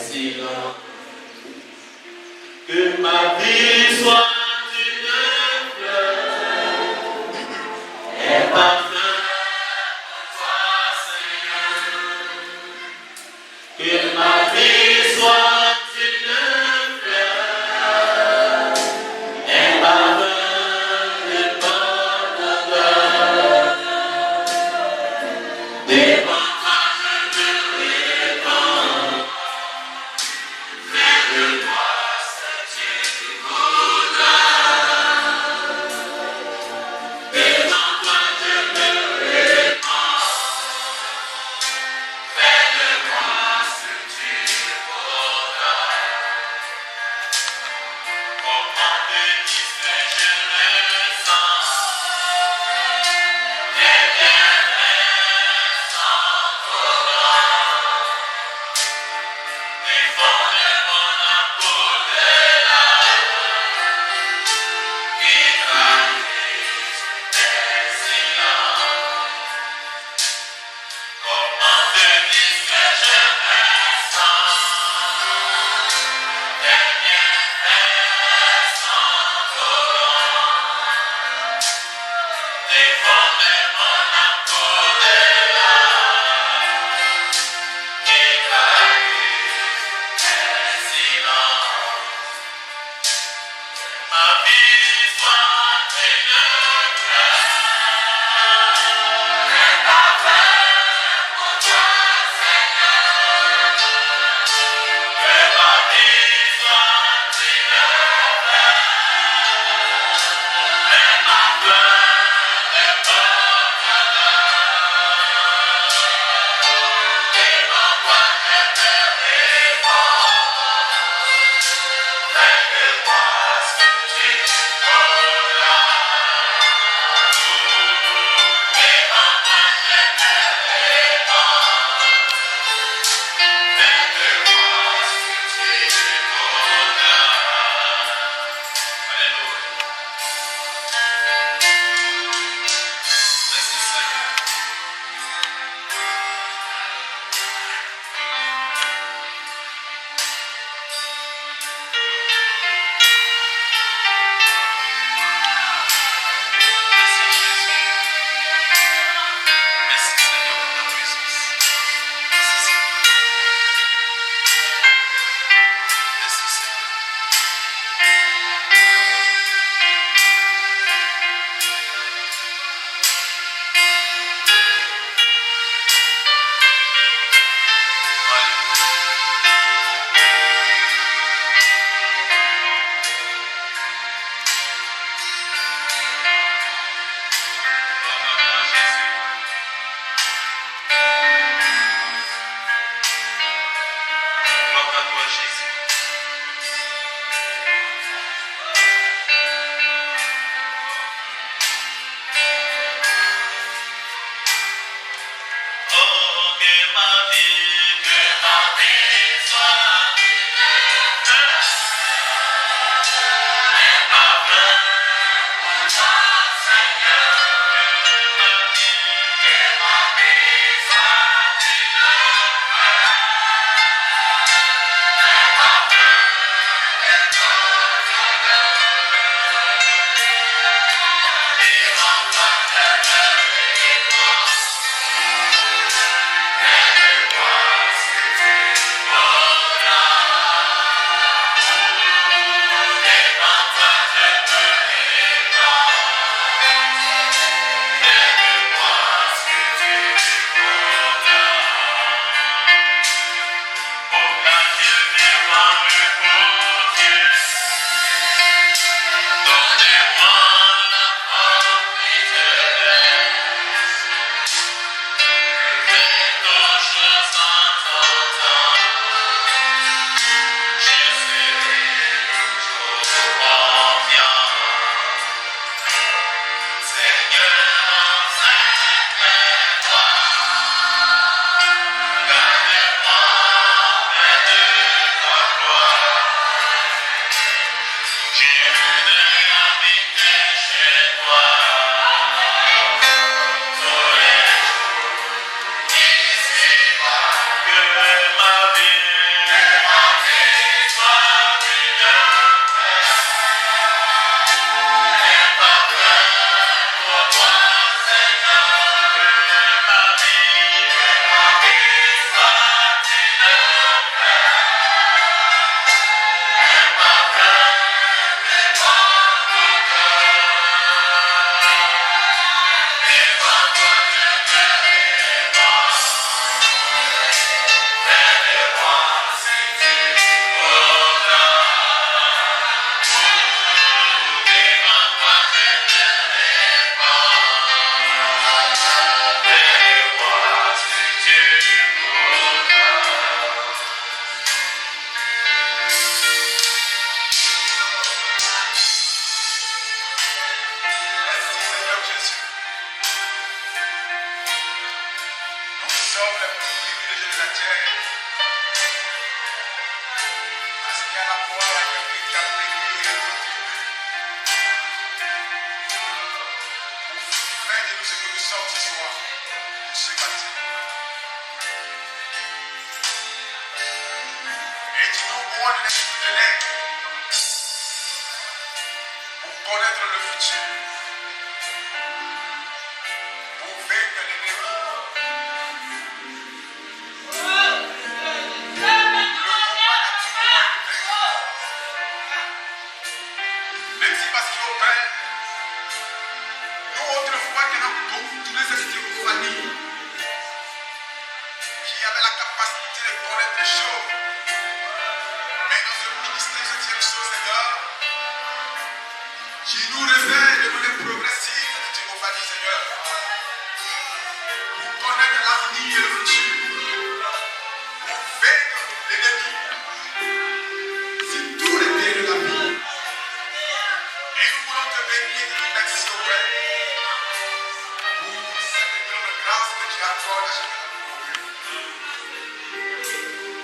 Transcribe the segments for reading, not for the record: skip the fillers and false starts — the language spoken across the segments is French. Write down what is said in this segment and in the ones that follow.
silence. Que ma vie soit une fleur et parfum pour toi, Seigneur. Que ma vie soit une fleur et parfum de bonne odeur. Devant toi je me répands, fais de moi ce que tu voudras. Devant toi je me répands, fais de moi ce que tu monde l'esprit de l'air pour connaître le futur, pour vaincre l'ennemi. Même si parce qu'il opère, nous autrefois qui avons tous les esprits de famille, qui avaient la capacité de connaître les choses, mais dans ce ministère, je dis une chose, Seigneur, qui nous révèle de manière progressive de Théophanie, Seigneur, pour connaître l'avenir et le futur, pour vaincre l'ennemi, c'est tout le bien de la vie. Et nous voulons te bénir et te dire merci au Père pour cette grande grâce que tu accordes à chacun de nous.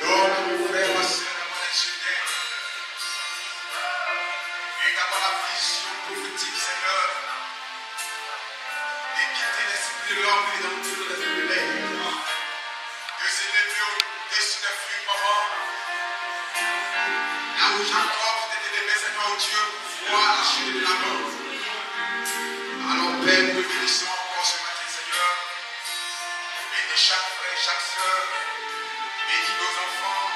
Donne à mon frère, ma soeur, à mon ingénieur, et d'avoir la vision prophétique, Seigneur, et quitter l'esprit de l'homme et dans tout l'esprit de l'air, de s'élever au-dessus des flux, maman. Là où Jacob s'était élevé, Seigneur, au Dieu, pour voir la chute de la mort. Alors, Père, nous bénissons encore ce matin, Seigneur. Bénis chaque frère, chaque soeur. Bénis nos enfants.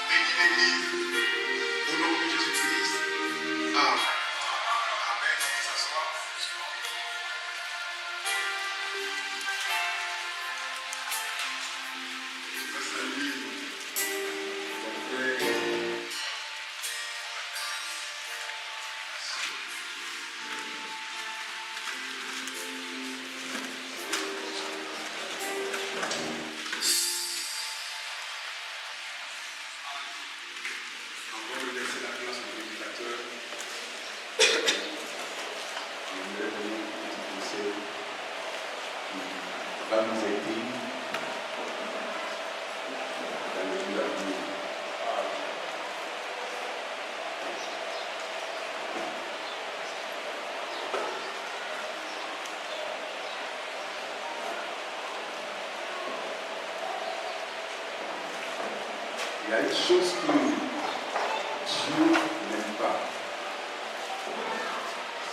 Bénis l'Église. Au nom de Jésus-Christ. Amen. Amen. On peut s'asseoir. Je salue ton frère. Avant de laisser la place au prédicateur, j'aimerais donner un petit conseil qui va nous aider dans le jour à venir. Il y a une chose que Dieu n'aime pas,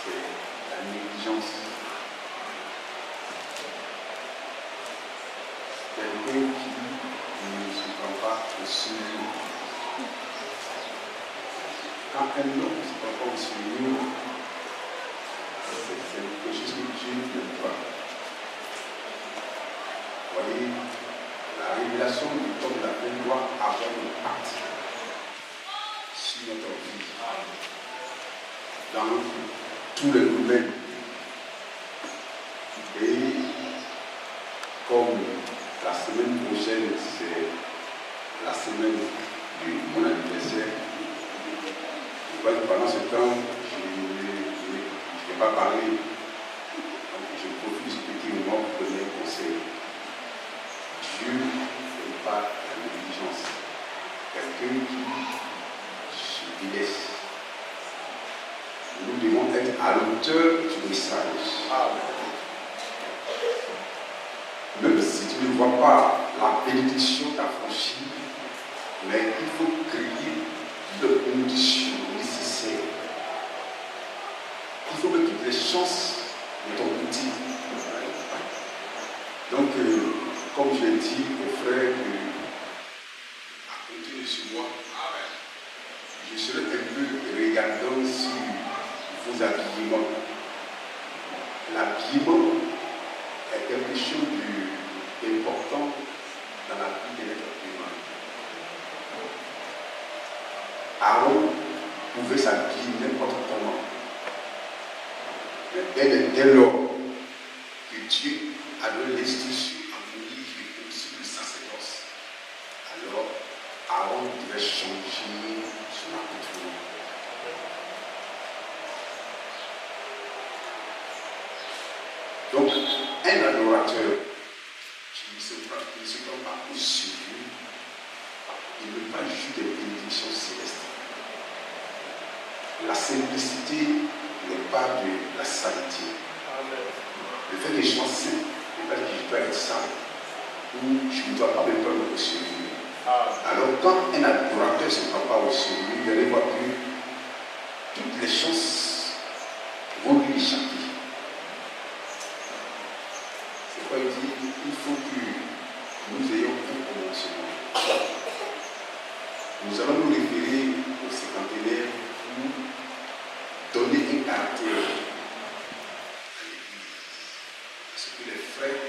c'est la négligence. Quelqu'un qui ne se prend pas au sérieux. Quand un homme ne se prend pas au sérieux, c'est quelque chose que Dieu n'aime pas. Vous voyez, la révélation du temps de la paix doit avoir un impact sur notre vie, dans tous les domaines. Et comme la semaine prochaine, c'est la semaine de mon anniversaire, je crois que pendant ce temps, je ne vais pas parler. Donc je profite de ce petit moment pour donner un conseil. Dieu n'aime pas la négligence. Quelqu'un qui se délaisse. Nous devons être à l'auteur du message. Même si tu ne vois pas la bénédiction t'affranchir, mais il faut créer toutes les conditions nécessaires. Il faut mettre toutes les chances de ton outil. Donc, comme je l'ai dit aux frères, à compter sur moi, je serai un peu regardant sur vos habillements. L'habillement est quelque chose d'important dans la vie de l'être humain. Aaron pouvait s'habiller n'importe comment. Mais dès lors que Dieu a donné l'instruction à Moïse de poursuivre le sacerdoce, alors Aaron devait changer son accoutrement. Donc, un adorateur qui ne se prend pas au sérieux, il ne veut pas juste des bénédictions célestes. La simplicité n'est pas de la sainteté. Le fait que je sois saint, n'est pas que je dois être saint, ou je ne dois pas me prendre au sérieux. Alors, quand un adorateur se prépare au sommet, vous allez voir que toutes les choses vont lui échapper. C'est pourquoi il dit il faut que nous ayons un commencement. Nous allons nous référer au cinquantenaire pour donner un caractère à l'église. Parce que les frères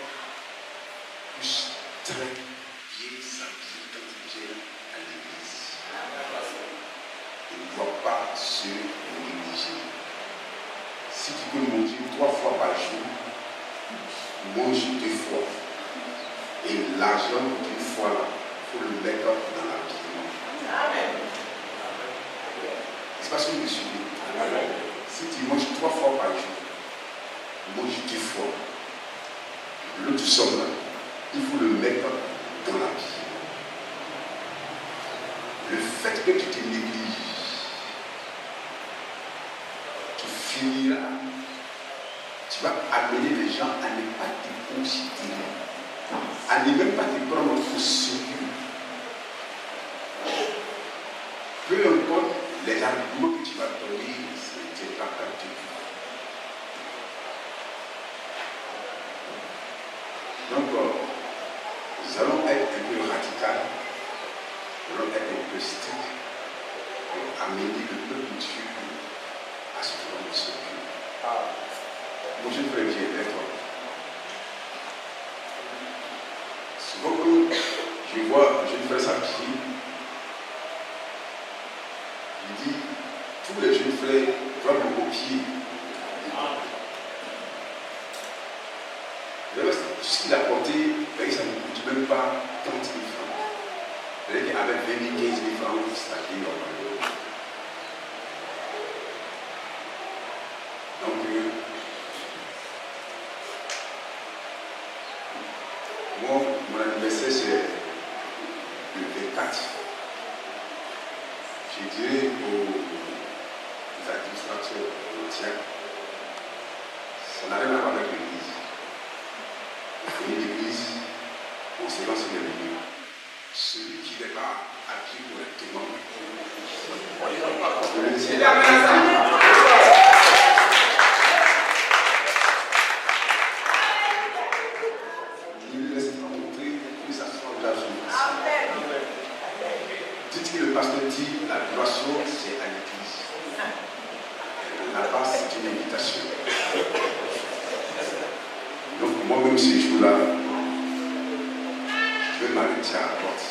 puissent très bien s'habiller quand ils viennent à l'église. Ils ne doivent pas se négliger. Si tu peux manger 3 fois par jour, mange 2 fois. Et l'argent d'une fois là, il faut le mettre dans l'habillement. C'est pas ce que je suis dit. Si tu manges 3 fois par jour, mange 2 fois. L'autre somme là, il faut le mettre dans l'habillement. Le fait que tu te négliges, tu finiras, tu vas amener les gens à ne pas te considérer, à ne même pas te prendre au sérieux. Peu importe les arguments que tu vas donner, tu n'es pas capté. Donc, nous allons être un peu radical, nous allons être un peu strict pour amener le peuple de Dieu à se prendre au sérieux. Mon jeune frère, viens vers toi. Souvent, quand je vois un jeune frère s'habiller, il dit tous les jeunes frères doivent me copier. Tout ce qu'il a porté, ça ne coûte même pas 30 000 francs. Avec 20 000, 15 000 francs, c'est acheté normalement. Donc, moi, mon anniversaire, c'est le 24. Je dirais aux administrateurs, tiens, ça n'a rien à voir avec l'église. L'église, on se lance les milieux. Celui qui n'est pas habillé correctement, c'est la il ne laisse pas montrer que ça soit de la journée. Dites que le pasteur dit l'adoration, c'est à l'église. Là-bas, c'est une invitation. Donc, moi-même, ces jours-là, je vais m'arrêter à la porte.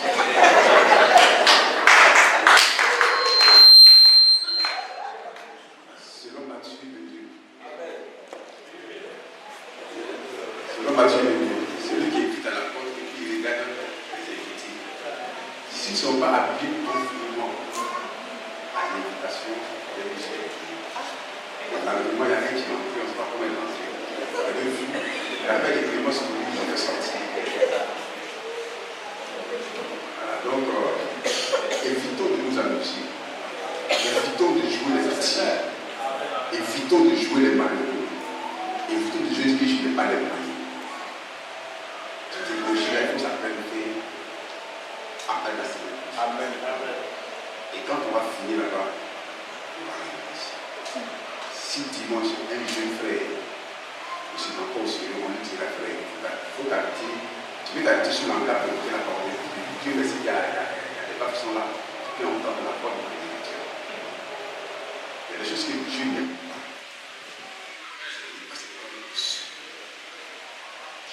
Selon Matthieu de Dieu. Selon Matthieu de Dieu, celui qui écoute à la porte et qui regarde les invités. S'ils ne sont pas habillés conformément à l'invitation, il y a des choses. Malheureusement, il y a un qui m'a pris, on ne sait pas comment il est entré. Il avait les Clémence pour lui, il est sorti. Voilà, donc, évitons de nous amuser. Évitons de jouer les petits. Évitons de jouer les malheureux. Évitons de jouer ce que je n'ai pas les moyens. Cette écologie-là, il faut s'appeler après la semaine. Amen. Et quand on va finir là-bas, on va réussir. Si dimanche, un jeune frère, c'est encore au sérieux, on lui dira frère, il faut t'arrêter. Tu peux t'arrêter sur l'encart pour écouter la parole. Dieu merci, il y a des papes qui sont là, qui ont entendu la parole de l'Écriture. Il y a des choses que Dieu n'aime pas.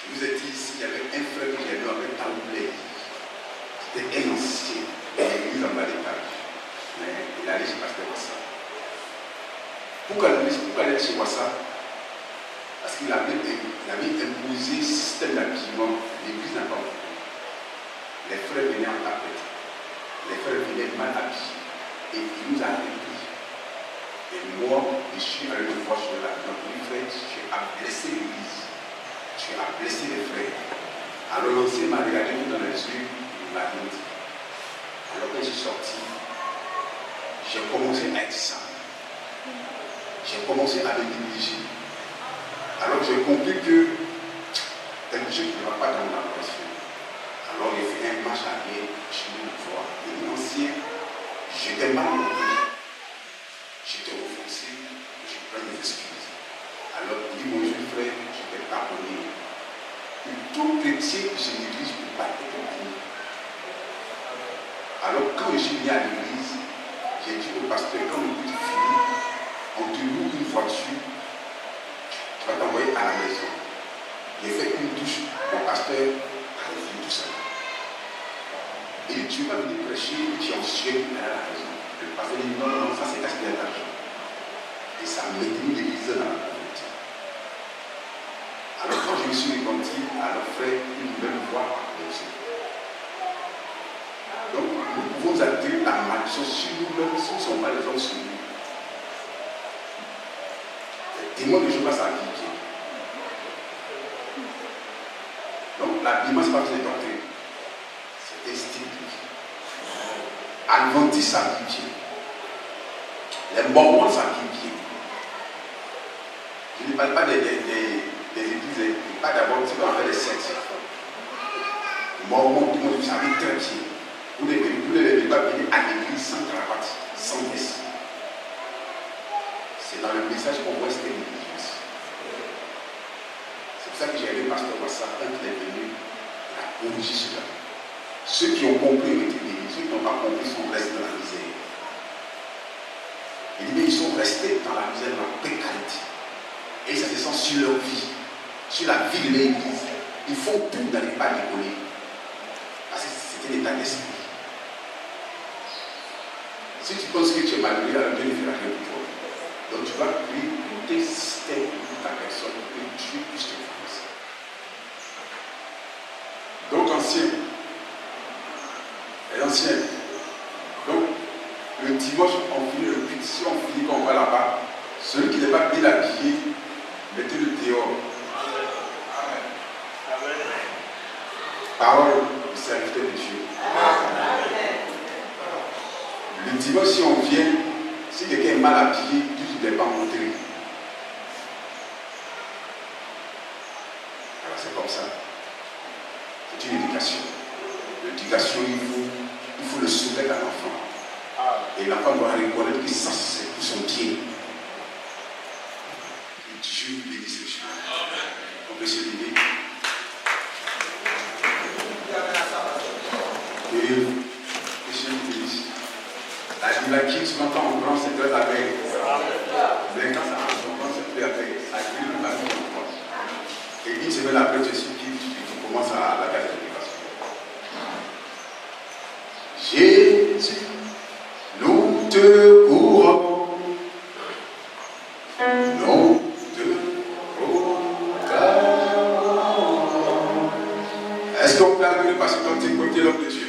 Je vous ai dit ici, il y avait un frère que j'ai vu avec Tamboulé. C'était un ancien de l'église en bas d'étage. Mais il allait chez Pasteur Wassa. Pourquoi il allait chez Wassa? Parce qu'il avait imposé un système d'habillement. L'église n'a pas voulu. Les frères venaient en tapette. Les frères venaient mal habillés. Et il nous a repris. Et moi, je suis allé le voir sur la donc lui, frère, tu as blessé l'église. Tu as blessé les frères. Alors l'ancien m'a regardé dans les yeux, il m'a dit. Alors quand je suis sorti, j'ai commencé à être ça. J'ai commencé à me négliger. Alors j'ai compris que quelque chose qui ne va pas dans la relation. Alors il fait un marche arrière, je me vois, et j'étais mal compris. J'étais offensé, je prends mes excuses. Alors il dit, mon jeune frère, je t'ai pardonné. Et tout chrétien qui se néglige ne peut pas être puni. Alors quand je suis venu à l'église, j'ai dit au pasteur, quand le culte finit, on te loue une voiture, tu vas t'envoyer à la maison. J'ai fait une douche, mon pasteur a refusé tout ça. Il dit, tu vas venir prêcher, tu es en sueur à la maison. Le pasteur dit, non, non, ça c'est gaspiller d'argent. Et ça m'a maintenu l'église dans la pauvreté. Alors quand je me suis repenti, alors frère, une nouvelle voie a commencé. Donc nous pouvons attirer la malédiction sur nous-mêmes si nous ne sommes pas les hommes sur nous. Les témoins de Jéhovah, ça a appliqué. Donc l'habillement, ce n'est pas que c'est doctrine. C'est un style de vie. Adventiste, ça applique. Les mormons, ça applique. Je ne parle pas des églises, je parle d'abord de faire des sectes. Les mormons, tout le monde savait très bien. Vous ne devez pas venir à l'église sans cravate, sans messie. C'est dans le message qu'on voit c'était l'église. C'est pour ça que j'ai aimé le pasteur Massa quand il est venu à corriger cela. Ceux qui ont compris ont été bénis, ceux qui n'ont pas compris sont restés dans la misère. Il dit, mais ils sont restés dans la misère, dans la précarité. Et ça se sent sur leur vie, sur la vie de l'église. Ils font tout, n'arrivent pas à l'écoler. Parce que c'était l'état d'esprit. Si tu penses que tu es malheureux, alors Dieu ne fera rien pour toi. Donc tu vas créer tous tes systèmes pour ta personne pour que Dieu puisse te financer. Donc les anciens. Donc le dimanche, on finit le culte. Si on finit quand on va là-bas, celui qui n'est pas bien habillé, mettez-le dehors. Amen. Parole du serviteur de Dieu. Le dimanche, si on vient, si quelqu'un est mal habillé, Dieu ne doit pas montrer. Alors c'est comme ça. C'est une éducation. L'éducation, il faut le soumettre à l'enfant. Et l'enfant doit reconnaître que ça, c'est pour son pied. Que Dieu bénisse les choses. On peut se lever. Et Dieu bénisse. La qui tu m'entends en grand, c'est très aveugle. Mais quand ça marche en grand, c'est plus aveugle. Ça grille le bâton en grand. Et une semaine après, tu suis qui tu commences à la garder. Jésus, nous te courons. Nous te proclamons. Est-ce qu'on peut arriver parce que quand tu écoutes l'homme de Dieu?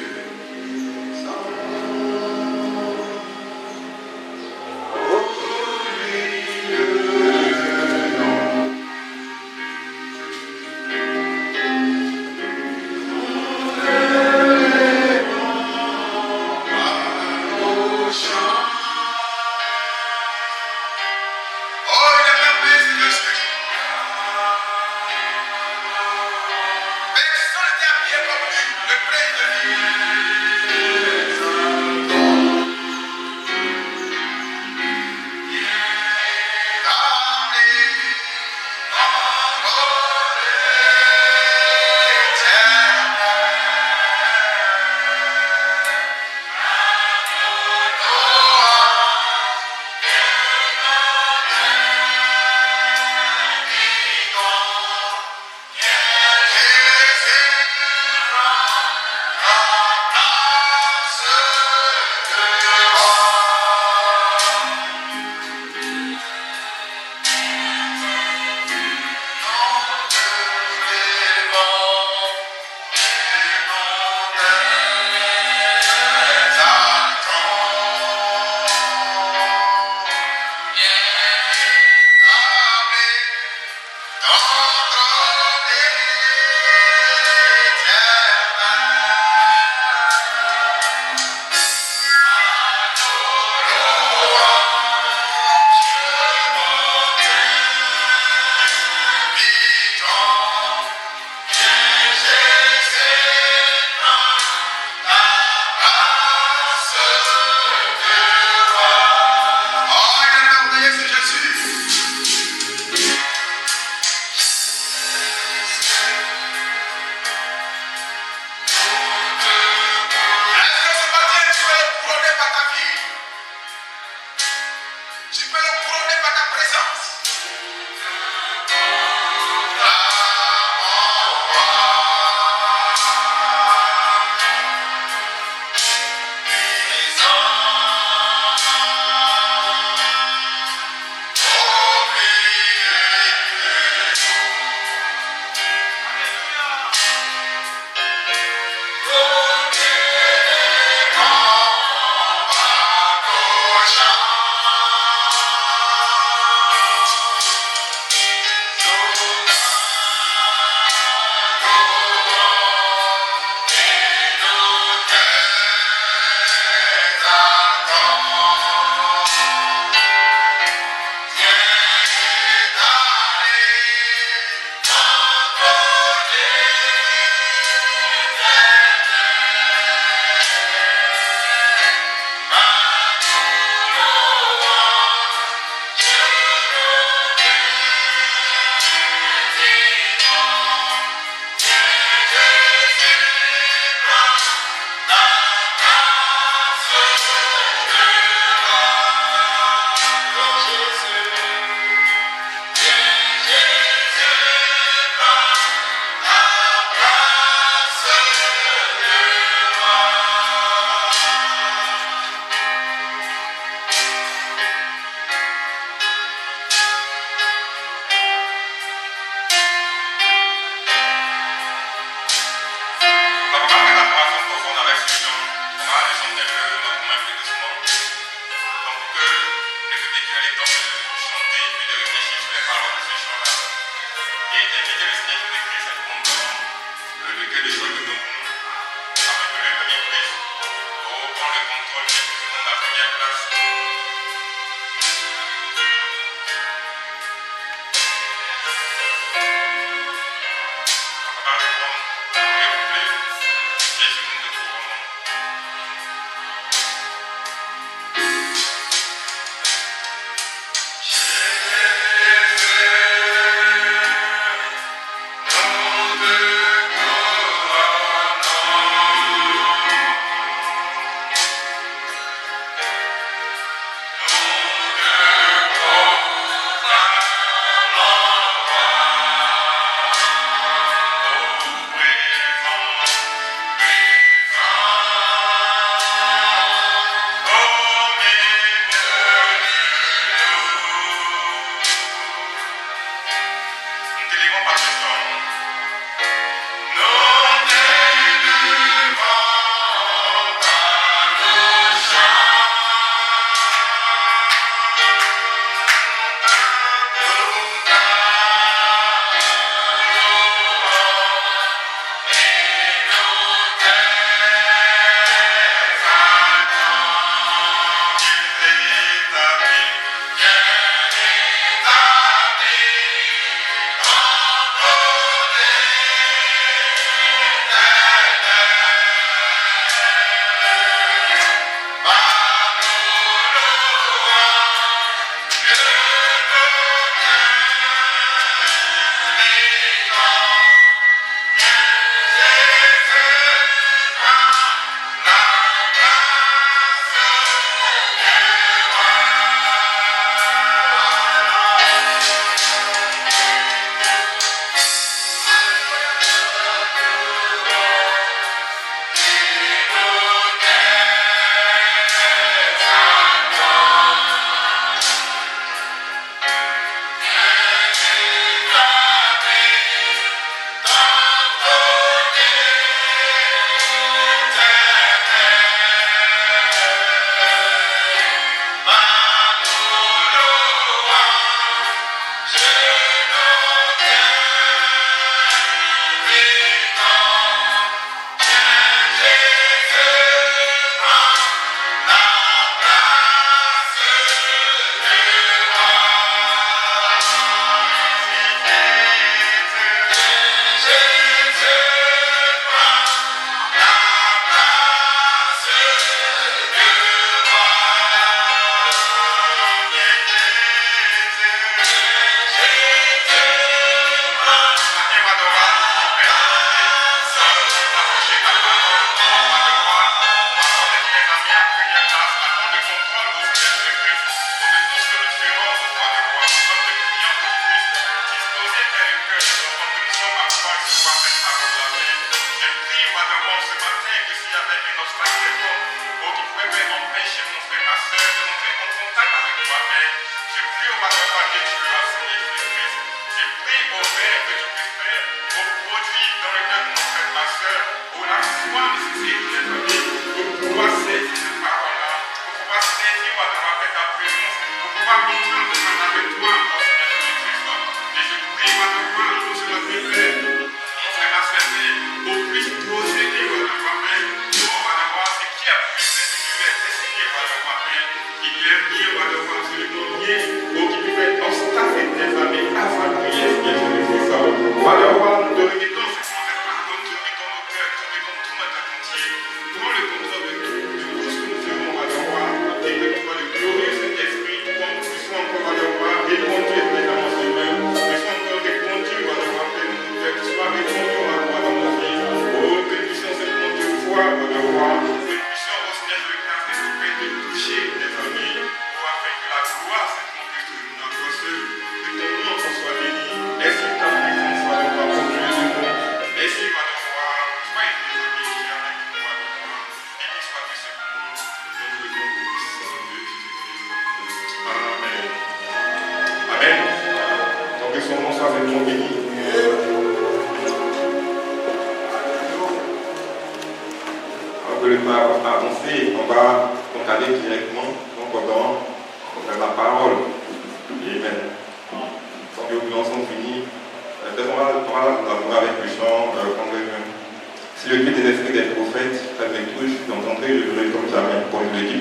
Si le Dieu des esprits des prophètes, avec tous, d'entrer le comme jamais, pour une équipe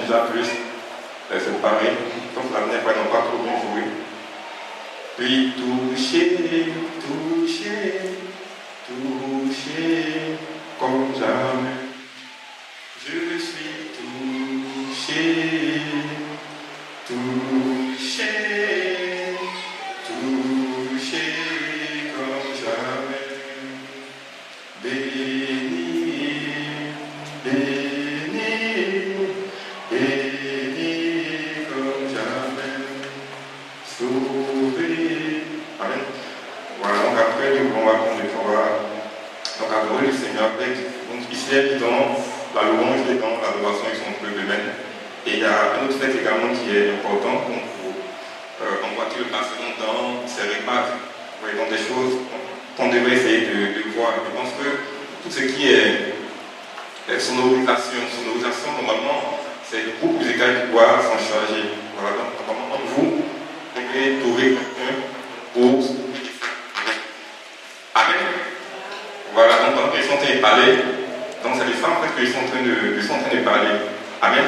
déjà plus séparés. Donc la dernière fois, ils n'ont pas trop bien joué. Puis toucher, toucher, toucher comme jamais. Je suis touché, touché, touché comme jamais. Béni, béni, béni comme jamais. Sauvé. Amen. Voilà, donc après, on va prendre le temps, donc adorer le Seigneur avec. Donc ici, évidemment, la louange est dans l'adoration et son peuple même. Et il y a un autre fait également qui est important, on voit qu'il le passe dans ses repas, donc des choses qu'on devrait essayer de voir. Je pense que tout ce qui est sonorisation normalement, c'est le groupe musical qui doit s'en charger. Voilà, donc normalement, vous devez trouver quelqu'un pour. Amen. Voilà, donc pendant qu'ils sont en train de parler, donc c'est de ça en fait qu'ils sont en train de parler. Amen.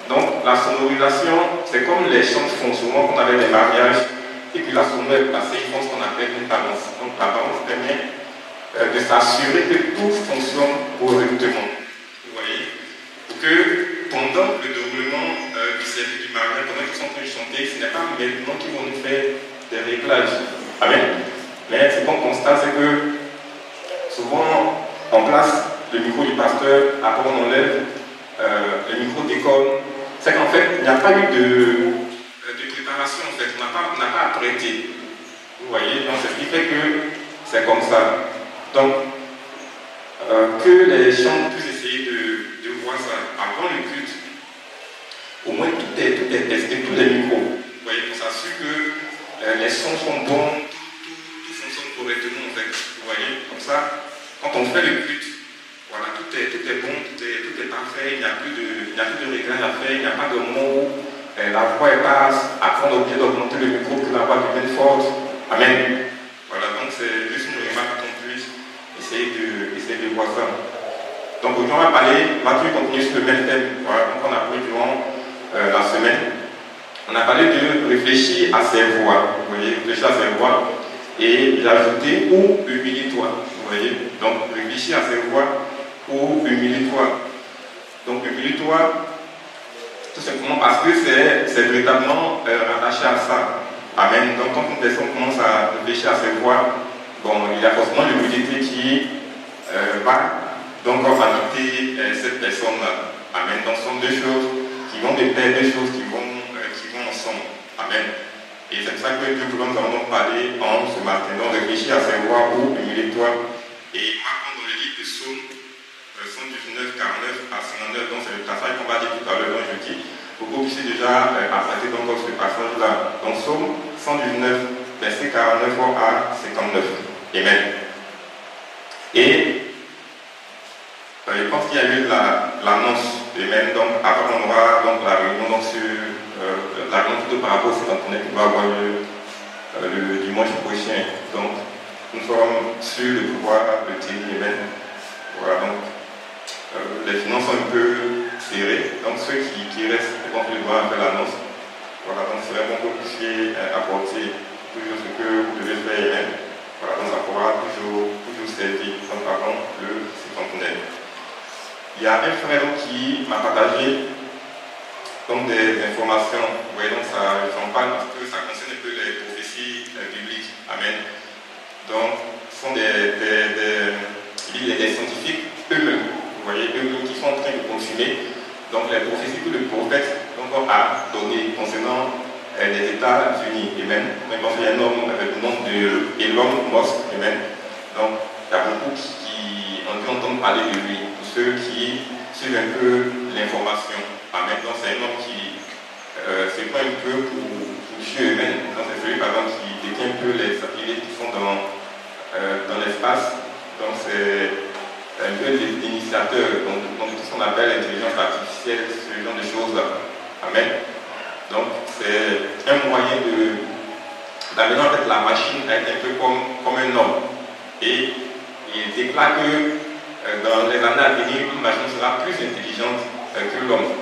Donc la sonorisation, c'est comme les chants font souvent qu'on avait des mariages, et puis la sonore est passée, ils font ce qu'on appelle une balance. Donc la balance permet de s'assurer que tout fonctionne correctement. Vous voyez? Pour que pendant le déroulement du service du mariage, pendant qu'ils sont en train de chanter, ce n'est pas maintenant qu'ils vont nous faire des réglages. Amen. Mais ce qu'on constate, c'est que souvent on place le micro du pasteur, après on enlève le micro d'école. C'est qu'en fait, il n'y a pas eu de préparation, en fait. On n'a pas apprêté. Vous voyez, donc c'est ce qui fait que c'est comme ça. Donc, que les gens puissent essayer de voir ça avant le culte, au moins tout est testé, tous les micros. Vous voyez, on s'assure que les sons sont bons, tout fonctionne correctement, en fait. Vous voyez, comme ça, quand on fait le culte, voilà, tout est bon, tout est parfait, il n'y a plus de réglages à faire, il n'y a pas de moment où la voix est basse, après on a oublié d'augmenter le micro pour que la voix devienne forte. Amen. Voilà, donc c'est juste une remarque qu'on puisse essayer de voir ça. Donc aujourd'hui on va continuer sur le même thème. Voilà, donc on a pris durant la semaine. On a parlé de réfléchir à ses voix. Vous voyez, réfléchir à ses voix. Et il a ajouté ou humilie-toi. Vous voyez, donc réfléchir à ses voix. Ou humilie-toi. Donc humilie-toi, tout simplement parce que c'est véritablement rattaché à ça. Amen. Donc quand une personne commence à réfléchir à ses voix, bon, il y a forcément l'humilité qui va donc habiter cette personne-là. Amen. Donc ce sont deux choses qui vont de pair, deux choses qui vont ensemble. Amen. Et c'est pour ça que nous allons parler en ce matin. Donc réfléchir à ses voix ou humilie-toi. Et maintenant dans le livre de Psaume 119, 49 à 59, donc c'est le passage qu'on va dire tout à l'heure, donc je dis, pour que vous puissiez déjà apprêter donc ce passage-là. Donc Psaume 119, verset 49 à 59. Amen. Et je pense qu'il y a eu l'annonce. Amen. Donc après on aura donc la réunion donc, sur la réunion plutôt par rapport au site internet qui va avoir lieu le dimanche prochain. Donc nous sommes sur le pouvoir de Thierry. Amen. Voilà, donc les finances sont un peu serrées, donc ceux qui restent éventuellement après l'annonce, voilà, donc c'est vraiment que vous puissiez apporter toujours ce que vous devez faire, amen. Voilà, donc ça pourra toujours servir, donc avant le cinquantenaire. Il y a un frère qui m'a partagé donc des informations, vous voyez, donc ça, j'en parle parce que ça concerne un peu les prophéties bibliques, amen. Donc, ce sont des scientifiques eux-mêmes, vous voyez, eux-mêmes qui sont en train de confirmer donc les prophéties que le prophète donc, a données concernant les États-Unis, amen. Mais bon, il y a un homme avec le nom d'Elon Musk, amen. Donc, il y a beaucoup qui ont dû entendre parler de lui, pour ceux qui suivent un peu l'information, amen. Donc, c'est un homme qui c'est pas un peu pour Dieu, amen. Donc, c'est celui, par exemple, qui détient un peu les satellites qui sont dans l'espace. Donc c'est un peu l'initiateur donc tout ce qu'on appelle l'intelligence artificielle, ce genre de choses-là. Amen. Donc c'est un moyen d'amener en fait la machine à être un peu comme un homme. Et il déclare que dans les années à venir, une machine sera plus intelligente que l'homme.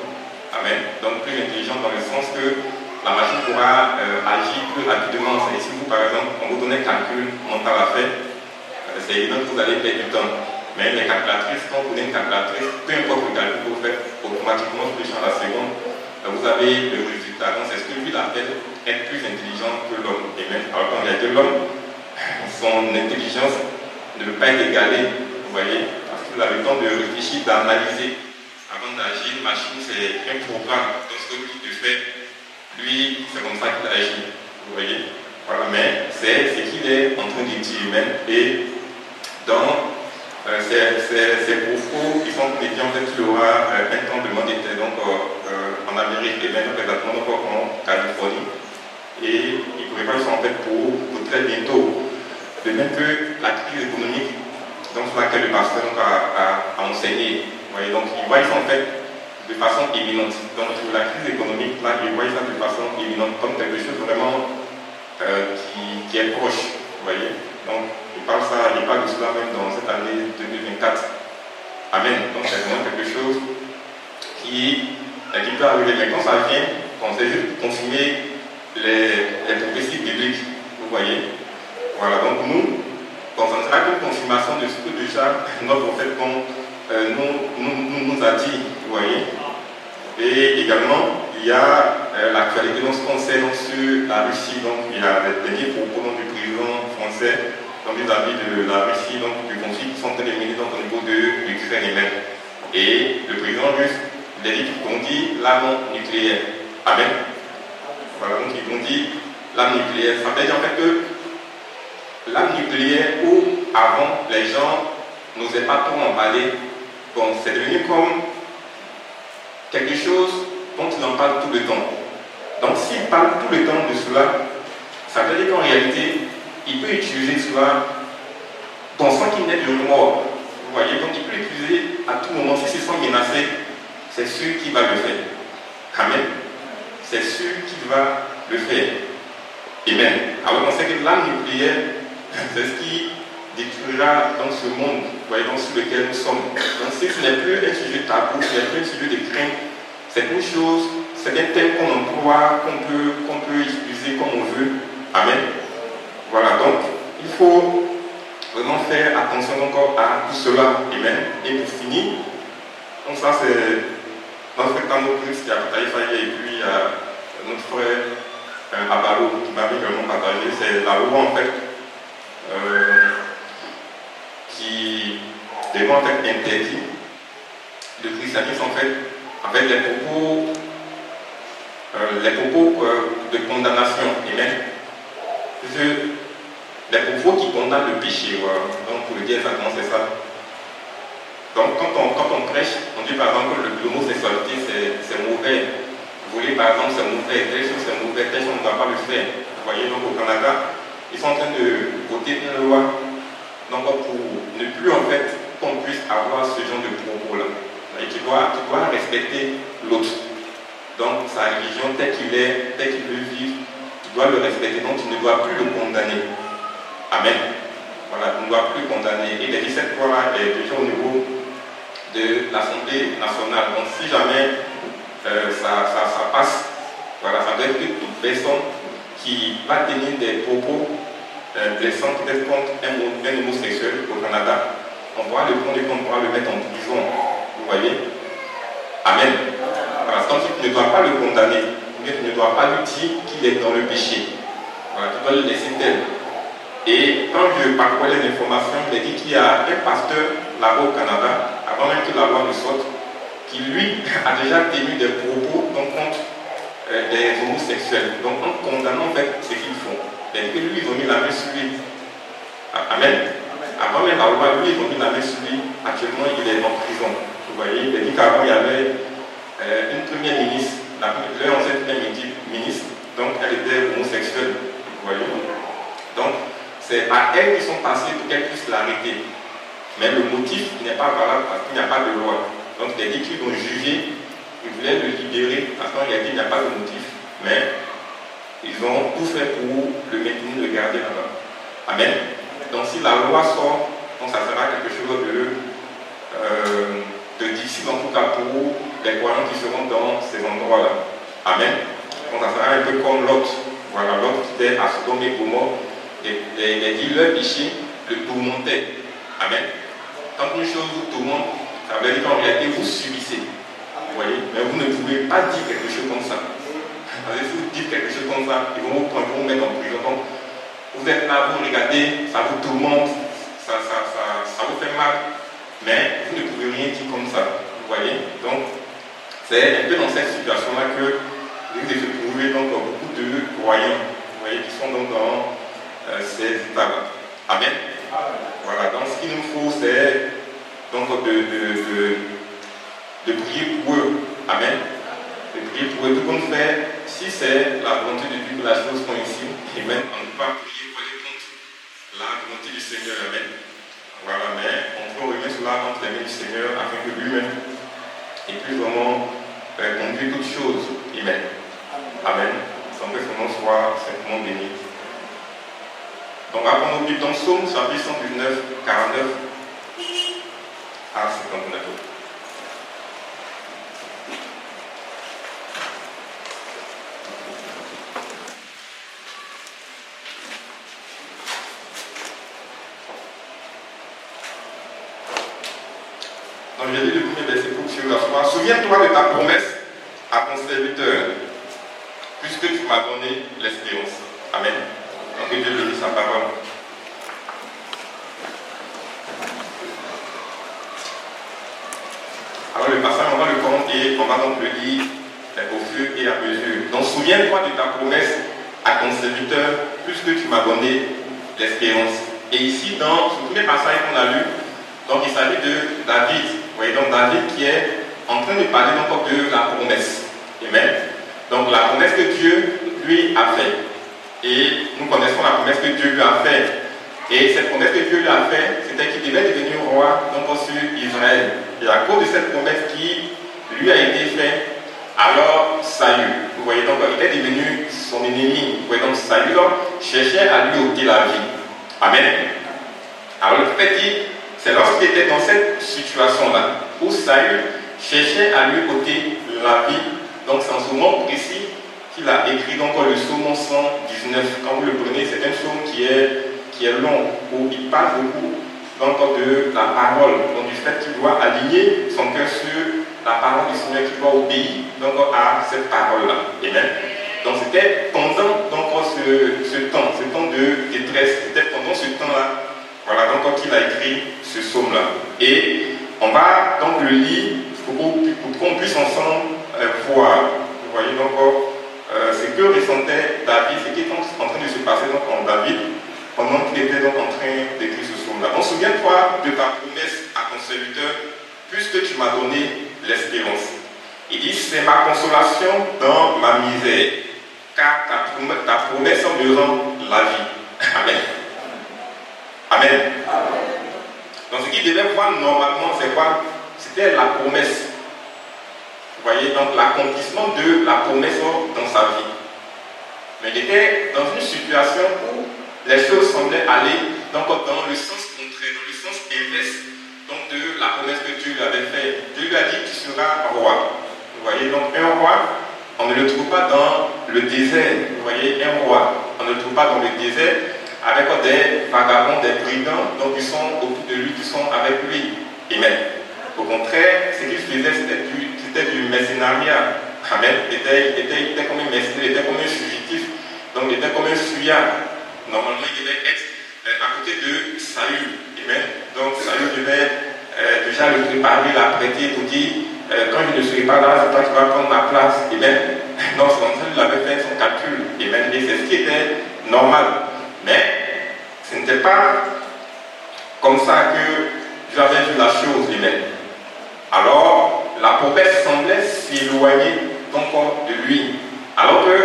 Amen. Donc plus intelligente dans le sens que la machine pourra agir plus rapidement. Et si vous, par exemple, on vous donne un calcul mental à faire, c'est évident que vous allez perdre du temps. Mais les calculatrices, quand vous prenez une calculatrice, peu importe le calcul que vous faites, automatiquement, sur le champ à la seconde, vous avez le résultat. Donc c'est ce que lui appelle être plus intelligent que l'homme. Et même, alors qu'en réalité, l'homme, son intelligence ne peut pas être égalée, vous voyez, parce qu'il a le temps de réfléchir, d'analyser. Avant d'agir, une machine, c'est un programme. Donc ce que lui te fait, lui, c'est comme ça qu'il agit, vous voyez. Voilà, mais c'est ce qu'il est en train de dire même. Et dans ces propos qui sont dédiés, en fait, il y aura un tremblement de terre donc, en Amérique et même exactement en Californie. Et il pourrait pas en fait pour très bientôt. De même que la crise économique donc, sur laquelle le pasteur a enseigné. Vous voyez, donc il voit ça en fait de façon imminente. Donc la crise économique, là, il voit ça de façon imminente comme quelque chose vraiment qui est proche. Vous voyez. Donc il parle de cela même dans cette année 2024. Amen. Donc c'est vraiment quelque chose qui peut arriver. Mais quand ça vient, on sait juste confirmer les prophéties bibliques. Vous voyez. Voilà, donc nous, ça ne sera qu'une confirmation de ce que déjà notre prophète nous a dit, vous voyez. Et également, il y a l'actualité dans ce qu'on sait sur la Russie. Donc il y a des derniers propos du président français vis-à-vis de la Russie, donc du conflit qui sont en train de mener au niveau de l'Ukraine elle-même. Et le président russe, il a dit qu'on dit l'arme nucléaire. Amen. Voilà, donc ils ont dit l'arme nucléaire. Ça veut dire en fait que l'arme nucléaire où avant les gens n'osaient pas trop en parler, bon, c'est devenu comme quelque chose dont ils en parlent tout le temps. Donc s'ils parlent tout le temps de cela, ça veut dire qu'en réalité, il peut utiliser cela pensant qu'il n'est de mort. Vous voyez, donc il peut l'utiliser à tout moment. Si c'est sans menacer, c'est sûr qu'il va le faire. Amen. C'est sûr qu'il va le faire. Amen. Alors on sait que l'arme nucléaire, c'est ce qui détruira dans ce monde, vous voyez, dans lequel nous sommes. Donc ce n'est plus un sujet tabou, ce n'est plus un sujet de crainte, c'est une chose, c'est un thème qu'on emploie, qu'on peut utiliser comme on veut. Amen. Voilà, donc il faut vraiment faire attention encore à tout cela. Amen. Et pour finir, donc ça c'est notre frère Tanokrix qui a partagé ça et puis notre frère Abalo qui m'avait vraiment partagé, c'est la loi en fait qui devant en fait interdit le christianisme en fait les propos de condamnation. Amen. Les propos qui condamnent le péché, voilà. Donc pour le dire exactement c'est ça. Donc quand on prêche, on dit par exemple que l'homosexualité c'est mauvais. Vous voulez par exemple c'est mauvais, telle chose c'est mauvais, telle chose on ne doit pas le faire. Vous voyez, donc au Canada, ils sont en train de voter une loi donc pour ne plus en fait qu'on puisse avoir ce genre de propos-là. Et tu dois respecter l'autre. Donc sa religion telle qu'il est, telle qu'il veut vivre, tu dois le respecter, donc tu ne dois plus le condamner. Amen. Voilà, tu ne dois plus le condamner. Et cette loi-là est déjà au niveau de l'Assemblée nationale. Donc si jamais ça passe, voilà, ça doit être que toute personne qui va tenir des propos blessants peut-être contre un homosexuel au Canada, on pourra le prendre et on pourra le mettre en prison. Vous voyez? Amen. Voilà, donc tu ne dois pas le condamner, mais tu ne dois pas lui dire qu'il est dans le péché. Voilà, tu dois le laisser tel. Et quand je parcourais les informations, il a dit qu'il y a un pasteur là-bas au Canada, avant même que la loi ne sorte, qui lui a déjà tenu des propos contre des homosexuels. Donc en condamnant en fait ce qu'ils font. Et que lui, ils ont mis la main sur lui. Amen. Avant même la loi, lui, ils ont mis la main sur lui. Actuellement, il est en prison. Vous voyez, il a dit qu'avant, il y avait une première ministre, leur ancienne première ministre, donc elle était homosexuelle. Vous voyez. Donc, c'est à elle qu'ils sont passés pour qu'elle puisse l'arrêter. Mais le motif n'est pas valable parce qu'il n'y a pas de loi. Donc, il a dit qu'ils l'ont jugé, ils voulaient le libérer parce qu'en réalité, il n'y a pas de motif. Mais ils ont tout fait pour le maintenir, le garder là-bas. Amen. Donc si la loi sort, donc ça sera quelque chose de difficile en tout cas pour les croyants qui seront dans ces endroits-là. Amen. Donc ça sera un peu comme Lot. Voilà, Lot qui était à Sodome et Gomorrhe. Les dealers péchés le tourmentaient. Amen. Quand une chose vous tourmente, ça veut dire qu'en réalité vous subissez. Vous voyez, mais vous ne pouvez pas dire quelque chose comme ça. Si vous dites quelque chose comme ça, ils vont vous prendre, vous mettre en prison. Donc, vous êtes là, vous regardez, ça vous tourmente, ça vous fait mal, mais vous ne pouvez rien dire comme ça. Vous voyez, donc c'est un peu dans cette situation-là que vous devez trouver donc beaucoup de croyants, vous voyez, qui sont donc dans ces états-là. Amen. Voilà, donc ce qu'il nous faut, c'est donc de prier pour eux. Amen. De prier pour eux. Tout comme fait, si c'est la volonté de Dieu que la chose soit ici, amen, on ne peut pas prier pour aller contre la volonté du Seigneur. Amen. Voilà, mais on peut remettre cela entre les mains du Seigneur afin que lui-même et puis vraiment conduire toutes choses. Amen. Amen. Sans que son nom soit simplement béni. Donc, après nos Bibles dans Psaume, chapitre 119, 49 à 59. Donc, j'ai lu le premier verset pour suivre la soirée. Souviens-toi de ta promesse à ton serviteur, puisque tu m'as donné l'espérance. Amen. Donc, que Dieu bénisse sa parole. Alors, le passage, on va le prendre et on va donc le lire au fur et à mesure. Donc, souviens-toi de ta promesse à ton serviteur, puisque tu m'as donné l'espérance. Et ici, dans ce premier passage qu'on a lu, donc il s'agit de David. Vous voyez, donc David qui est en train de parler donc de la promesse. Amen. Donc, la promesse que Dieu lui a faite. Et nous connaissons la promesse que Dieu lui a faite. Et cette promesse que Dieu lui a faite, c'était qu'il devait devenir roi donc sur Israël. Et à cause de cette promesse qui lui a été faite, alors Saül, vous voyez, donc il est devenu son ennemi. Vous voyez, donc Saül cherchait à lui ôter la vie. Amen. Alors le prophète dit, c'est lorsqu'il était dans cette situation-là, où Saül cherchait à lui ôter la vie. Donc c'est en ce moment précis qu'il a écrit donc le psaume 119. Quand vous le prenez, c'est un psaume qui est long, où il parle beaucoup donc de la parole, donc du fait qu'il doit aligner son cœur sur la parole du Seigneur, qu'il doit obéir donc à cette parole-là. Amen. Donc c'était pendant donc, ce temps de détresse, c'était pendant ce temps-là, voilà donc qu'il a écrit ce psaume-là. Et on va donc le lire pour qu'on puisse ensemble voir. Vous voyez donc ce que ressentait David, ce qui est en train de se passer donc en David, pendant qu'il était donc en train d'écrire ce psaume-là. Donc souviens-toi de ta promesse à ton serviteur, puisque tu m'as donné l'espérance. Il dit, c'est ma consolation dans ma misère, car ta promesse me rend la vie. Amen. Amen. Donc ce qu'il devait voir normalement, c'est quoi? C'était la promesse. Vous voyez, donc l'accomplissement de la promesse dans sa vie. Mais il était dans une situation où les choses semblaient aller donc, dans le sens contraire, dans le sens inverse donc, de la promesse que Dieu lui avait faite. Dieu lui a dit, tu seras roi. Vous voyez, donc un roi, on ne le trouve pas dans le désert. Vous voyez, un roi, on ne le trouve pas dans le désert avec des vagabonds, des brigands, donc qui sont autour de lui, qui sont avec lui. Amen. Au contraire, ce qu'il faisait, c'était du mercenariat. Amen. Il était comme un mercenaire, il était comme un fugitif, donc il était comme un fuyard. Normalement, il devait être à côté de Saül. Amen. Donc Saül devait déjà le préparer, l'apprêter pour dire quand je ne serai pas là, c'est toi qui vas prendre ma place. Amen. Non, c'est comme ça qu'il avait fait son calcul. Amen. Et c'est ce qui était normal. Mais ce n'était pas comme ça que Dieu avait vu la chose. Amen. Alors, la promesse semblait s'éloigner encore de lui. Alors que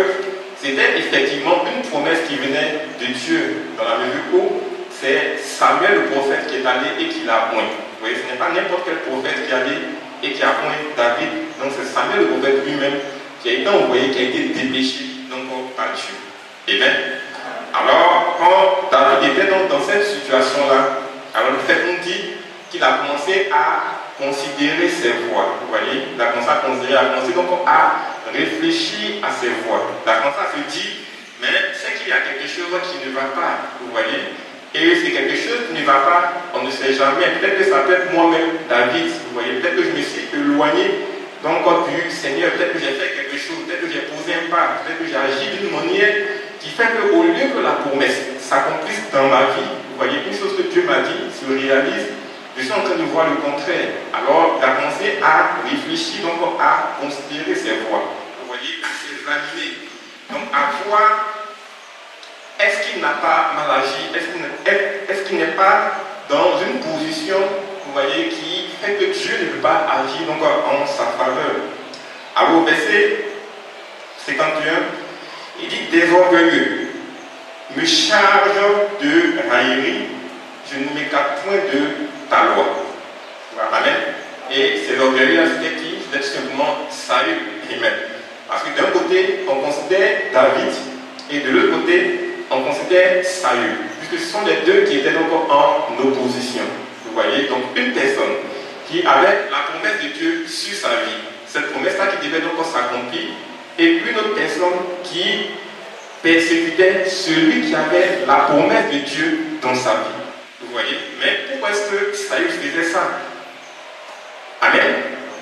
c'était effectivement une promesse qui venait de Dieu, dans la mesure où c'est Samuel le prophète qui est allé et qui l'a appoint. Vous voyez, ce n'est pas n'importe quel prophète qui est allé et qui a appoint David. Donc c'est Samuel le prophète lui-même qui a été envoyé, qui a été dépêché donc, par Dieu. Amen. Alors, quand David était donc dans cette situation-là, alors le fait qu'on dit qu'il a commencé à considérer ses voies. Vous voyez, il a commencé à considérer, donc à réfléchir à ses voies. Il a commencé à se dire, mais c'est qu'il y a quelque chose qui ne va pas. Vous voyez, et c'est quelque chose qui ne va pas, on ne sait jamais. Peut-être que ça peut être moi-même, David. Vous voyez, peut-être que je me suis éloigné donc du Seigneur, peut-être que j'ai fait quelque chose, peut-être que j'ai posé un pas, peut-être que j'ai agi d'une manière qui fait qu'au lieu que la promesse s'accomplisse dans ma vie, vous voyez, une chose que Dieu m'a dit se réalise, je suis en train de voir le contraire. Alors, il a commencé à réfléchir, donc à considérer ses voies. Vous voyez, à s'examiner. Donc, à voir, est-ce qu'il n'a pas mal agi, est-ce qu'il n'est pas dans une position, vous voyez, qui fait que Dieu ne peut pas agir donc, en sa faveur. Alors, au verset 51, il dit, des orgueilleux me charge de raillerie, je ne m'écarte point de ta loi. Amen. Et ces orgueilleux, c'était qui? C'était simplement Saül. Amen. Parce que d'un côté, on considère David, et de l'autre côté, on considère Saül. Puisque ce sont les deux qui étaient donc en opposition. Vous voyez, donc une personne qui avait la promesse de Dieu sur sa vie, cette promesse-là qui devait donc s'accomplir, et une autre personne qui persécutait celui qui avait la promesse de Dieu dans sa vie. Vous voyez, mais pourquoi est-ce que Saül faisait ça? Amen.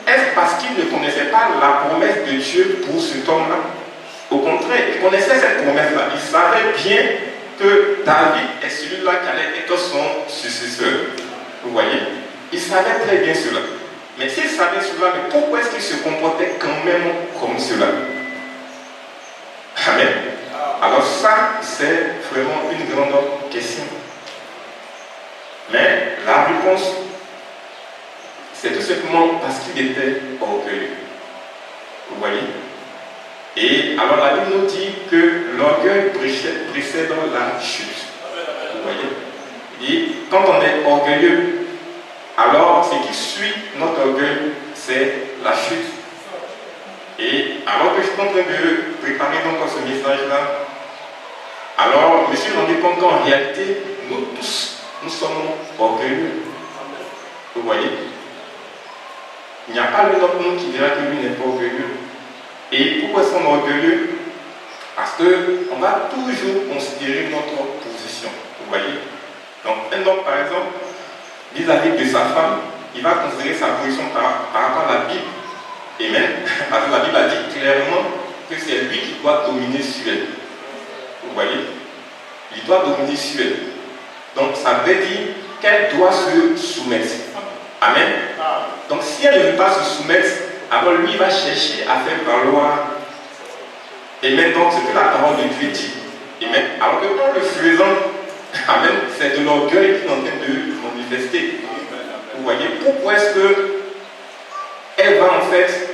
Est-ce parce qu'il ne connaissait pas la promesse de Dieu pour cet homme-là? Au contraire, il connaissait cette promesse-là. Il savait bien que David est celui-là qui allait être son successeur. Vous voyez, il savait très bien cela. Mais s'il savait cela, mais pourquoi est-ce qu'il se comportait quand même comme cela? Amen. Alors ça, c'est vraiment une grande question. Mais la réponse, c'est tout simplement parce qu'il était orgueilleux. Vous voyez? Et alors la Bible nous dit que l'orgueil précède la chute. Vous voyez? Et quand on est orgueilleux, alors ce qui suit notre orgueil, c'est la chute. Et alors que je suis en train de préparer donc ce message-là, alors je me suis rendu compte qu'en réalité, nous tous, nous sommes orgueilleux. Vous voyez? Il n'y a pas l'un d'entre nous qui dira que lui n'est pas orgueilleux. Et pourquoi est-ce qu'on est orgueilleux? Parce qu'on va toujours considérer notre position. Vous voyez? Donc un homme, par exemple, vis-à-vis de sa femme, il va considérer sa position par rapport à la Bible. Amen. Parce que la Bible a dit clairement que c'est lui qui doit dominer sur elle. Vous voyez? Il doit dominer sur elle. Donc ça veut dire qu'elle doit se soumettre. Amen. Donc si elle ne veut pas se soumettre, alors lui va chercher à faire valoir. Amen. Donc ce que la parole de Dieu dit. Amen. Alors que en le faisant, amen, c'est de l'orgueil qui est en train de manifester. Vous voyez, pourquoi est-ce que elle va en fait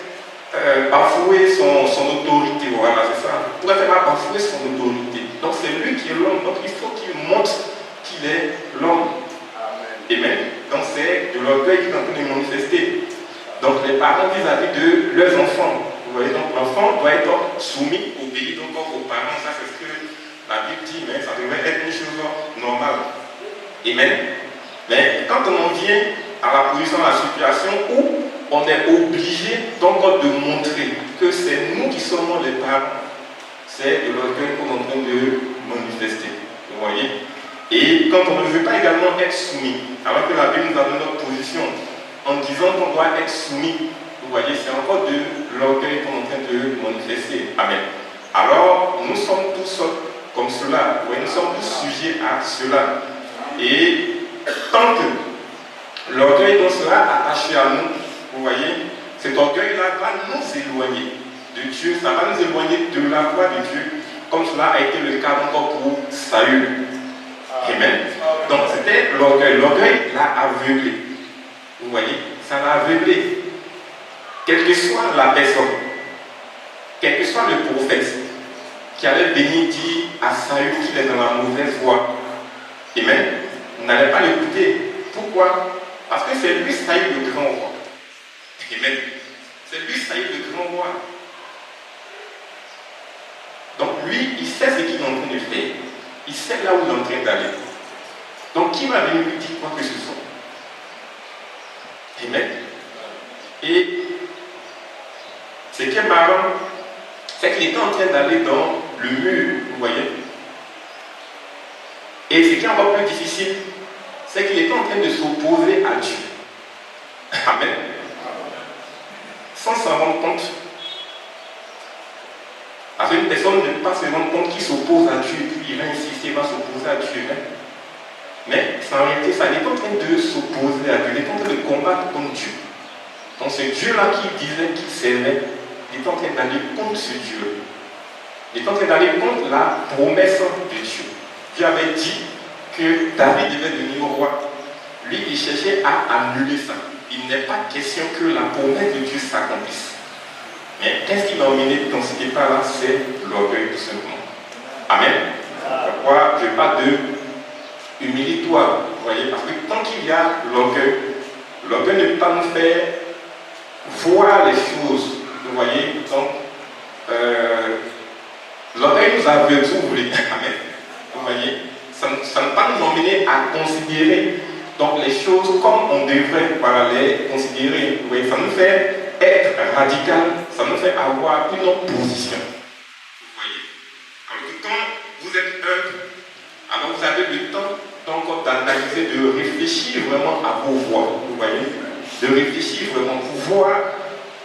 bafouer son autorité? Voilà, c'est ça. Pourquoi elle va bafouer son autorité? Donc c'est lui qui est l'homme. Donc il faut qu'il montre qu'il est l'homme. Amen. Donc c'est de l'orgueil qui est en train de manifester. Donc les parents vis-à-vis de leurs enfants. Vous voyez, donc l'enfant doit être soumis, obéi donc aux parents. Ça c'est ce que la Bible dit, mais ça devrait être une chose normale. Amen. Mais quand on en vient à la position, à la situation où on est obligé donc de montrer que c'est nous qui sommes les parents, c'est de l'orgueil qu'on est en train de manifester. Vous voyez? Et quand on ne veut pas également être soumis, alors que la Bible nous a donné notre position, en disant qu'on doit être soumis, vous voyez, c'est encore de l'orgueil qu'on est en train de manifester. Amen. Alors, nous sommes tous comme cela. Vous voyez, nous sommes tous sujets à cela. Et tant que l'orgueil donc sera attaché à nous, vous voyez, cet orgueil-là va nous éloigner de Dieu, ça va nous éloigner de la voie de Dieu, comme cela a été le cas encore pour Saül. Amen. Donc c'était l'orgueil. L'orgueil l'a aveuglé. Vous voyez, ça l'a aveuglé. Quelle que soit la personne, quel que soit le prophète qui allait venir dire à Saül qu'il est dans la mauvaise voie, Amen, n'allait pas l'écouter. Pourquoi? Parce que c'est lui Saül le grand roi. Amen. C'est lui Saül le grand roi. Donc lui, il sait ce qu'il est en train de faire. Il sait là où il est en train d'aller. Donc qui va venir lui dire quoi que ce soit? Amen. Et ce qui est marrant, c'est qu'il était en train d'aller dans le mur, vous voyez. Et ce qui est encore plus difficile, c'est qu'il était en train de s'opposer à Dieu. Amen. Sans s'en rendre compte. Parce qu'une personne ne peut pas se rendre compte qu'il s'oppose à Dieu, puis il va insister, il va s'opposer à Dieu. Mais en réalité, ça, il est en train de s'opposer à Dieu, il est en train de combattre contre Dieu. Donc ce Dieu-là qui disait qu'il s'aimait, il est en train d'aller contre ce Dieu. Il est en train d'aller contre la promesse de Dieu. Dieu avait dit que David devait devenir roi. Lui, il cherchait à annuler ça. Il n'est pas question que la promesse de Dieu s'accomplisse. Mais qu'est-ce qui m'a emmené dans cet état-là? C'est l'orgueil, tout simplement. Amen. Pourquoi je parle de humilie-toi, vous voyez, parce que tant qu'il y a l'orgueil ne peut pas nous faire voir les choses, vous voyez. Donc, l'orgueil nous aveugle, si vous voulez. Amen. Vous voyez, ça ne peut pas nous emmener à considérer donc les choses comme on devrait les considérer. Vous voyez, ça nous fait être radical, ça nous fait avoir une autre position. Vous voyez. Alors que quand vous êtes humble, alors vous avez le temps donc d'analyser, de réfléchir vraiment à vos voies. Vous voyez. De réfléchir vraiment pour voir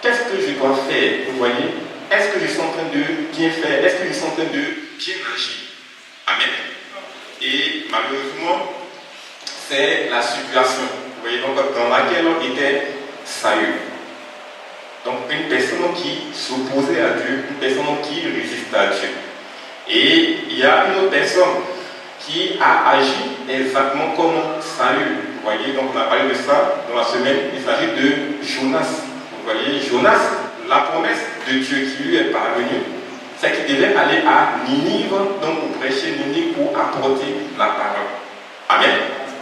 qu'est-ce que je dois faire. Vous voyez. Est-ce que je suis en train de bien faire? Est-ce que je suis en train de bien agir? Amen. Et malheureusement, c'est la situation, vous voyez, donc, dans laquelle on était Saül. Donc une personne qui s'opposait à Dieu, une personne qui résistait à Dieu. Et il y a une autre personne qui a agi exactement comme Saül. Vous voyez, donc on a parlé de ça dans la semaine. Il s'agit de Jonas. Vous voyez, Jonas, la promesse de Dieu qui lui est parvenue, c'est qu'il devait aller à Ninive, donc pour prêcher Ninive, pour apporter la parole. Amen.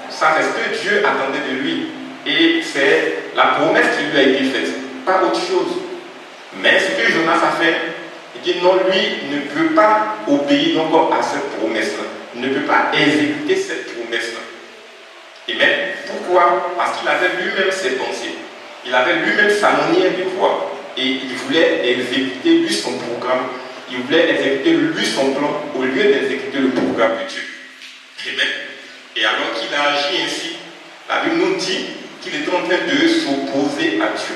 Ça, c'est ce que Dieu attendait de lui. Et c'est la promesse qui lui a été faite, pas autre chose. Mais ce que Jonas a fait, il dit non, lui ne peut pas obéir donc à cette promesse-là. Il ne peut pas exécuter cette promesse-là. Amen. Pourquoi? Parce qu'il avait lui-même ses pensées. Il avait lui-même sa manière de voir. Et il voulait exécuter lui son programme. Il voulait exécuter lui son plan au lieu d'exécuter le programme de Dieu. Amen. Et alors qu'il a agi ainsi, la Bible nous dit qu'il était en train de s'opposer à Dieu.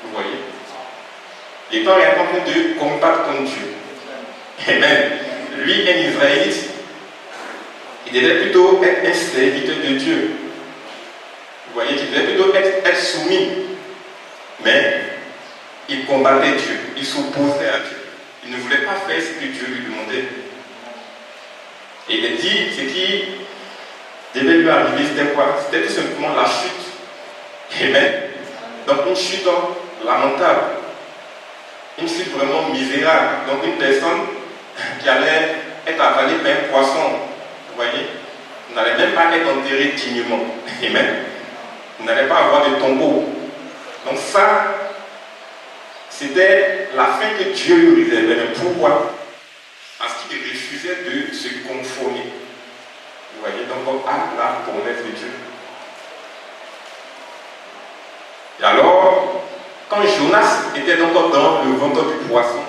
Vous voyez? Il était en train de combattre contre Dieu. Amen. Lui, un Israélite, il devait plutôt être un serviteur de Dieu. Vous voyez qu'il devait plutôt être soumis. Mais il combattait Dieu. Il s'opposait à Dieu. Il ne voulait pas faire ce que Dieu lui demandait. Et il a dit ce qui devait lui arriver, c'était quoi? C'était tout simplement la chute. Amen. Donc une chute lamentable. Une chute vraiment misérable. Donc une personne qui allait être avalée par un poisson, vous voyez, n'allait même pas être enterrée dignement. Amen. Il n'allait pas avoir de tombeau. Donc ça, c'était la fin que Dieu lui réservait. Mais pourquoi? Parce qu'il refusait de se conformer. Vous voyez, donc à la promesse de Dieu. Et alors, quand Jonas était donc dans le ventre du poisson,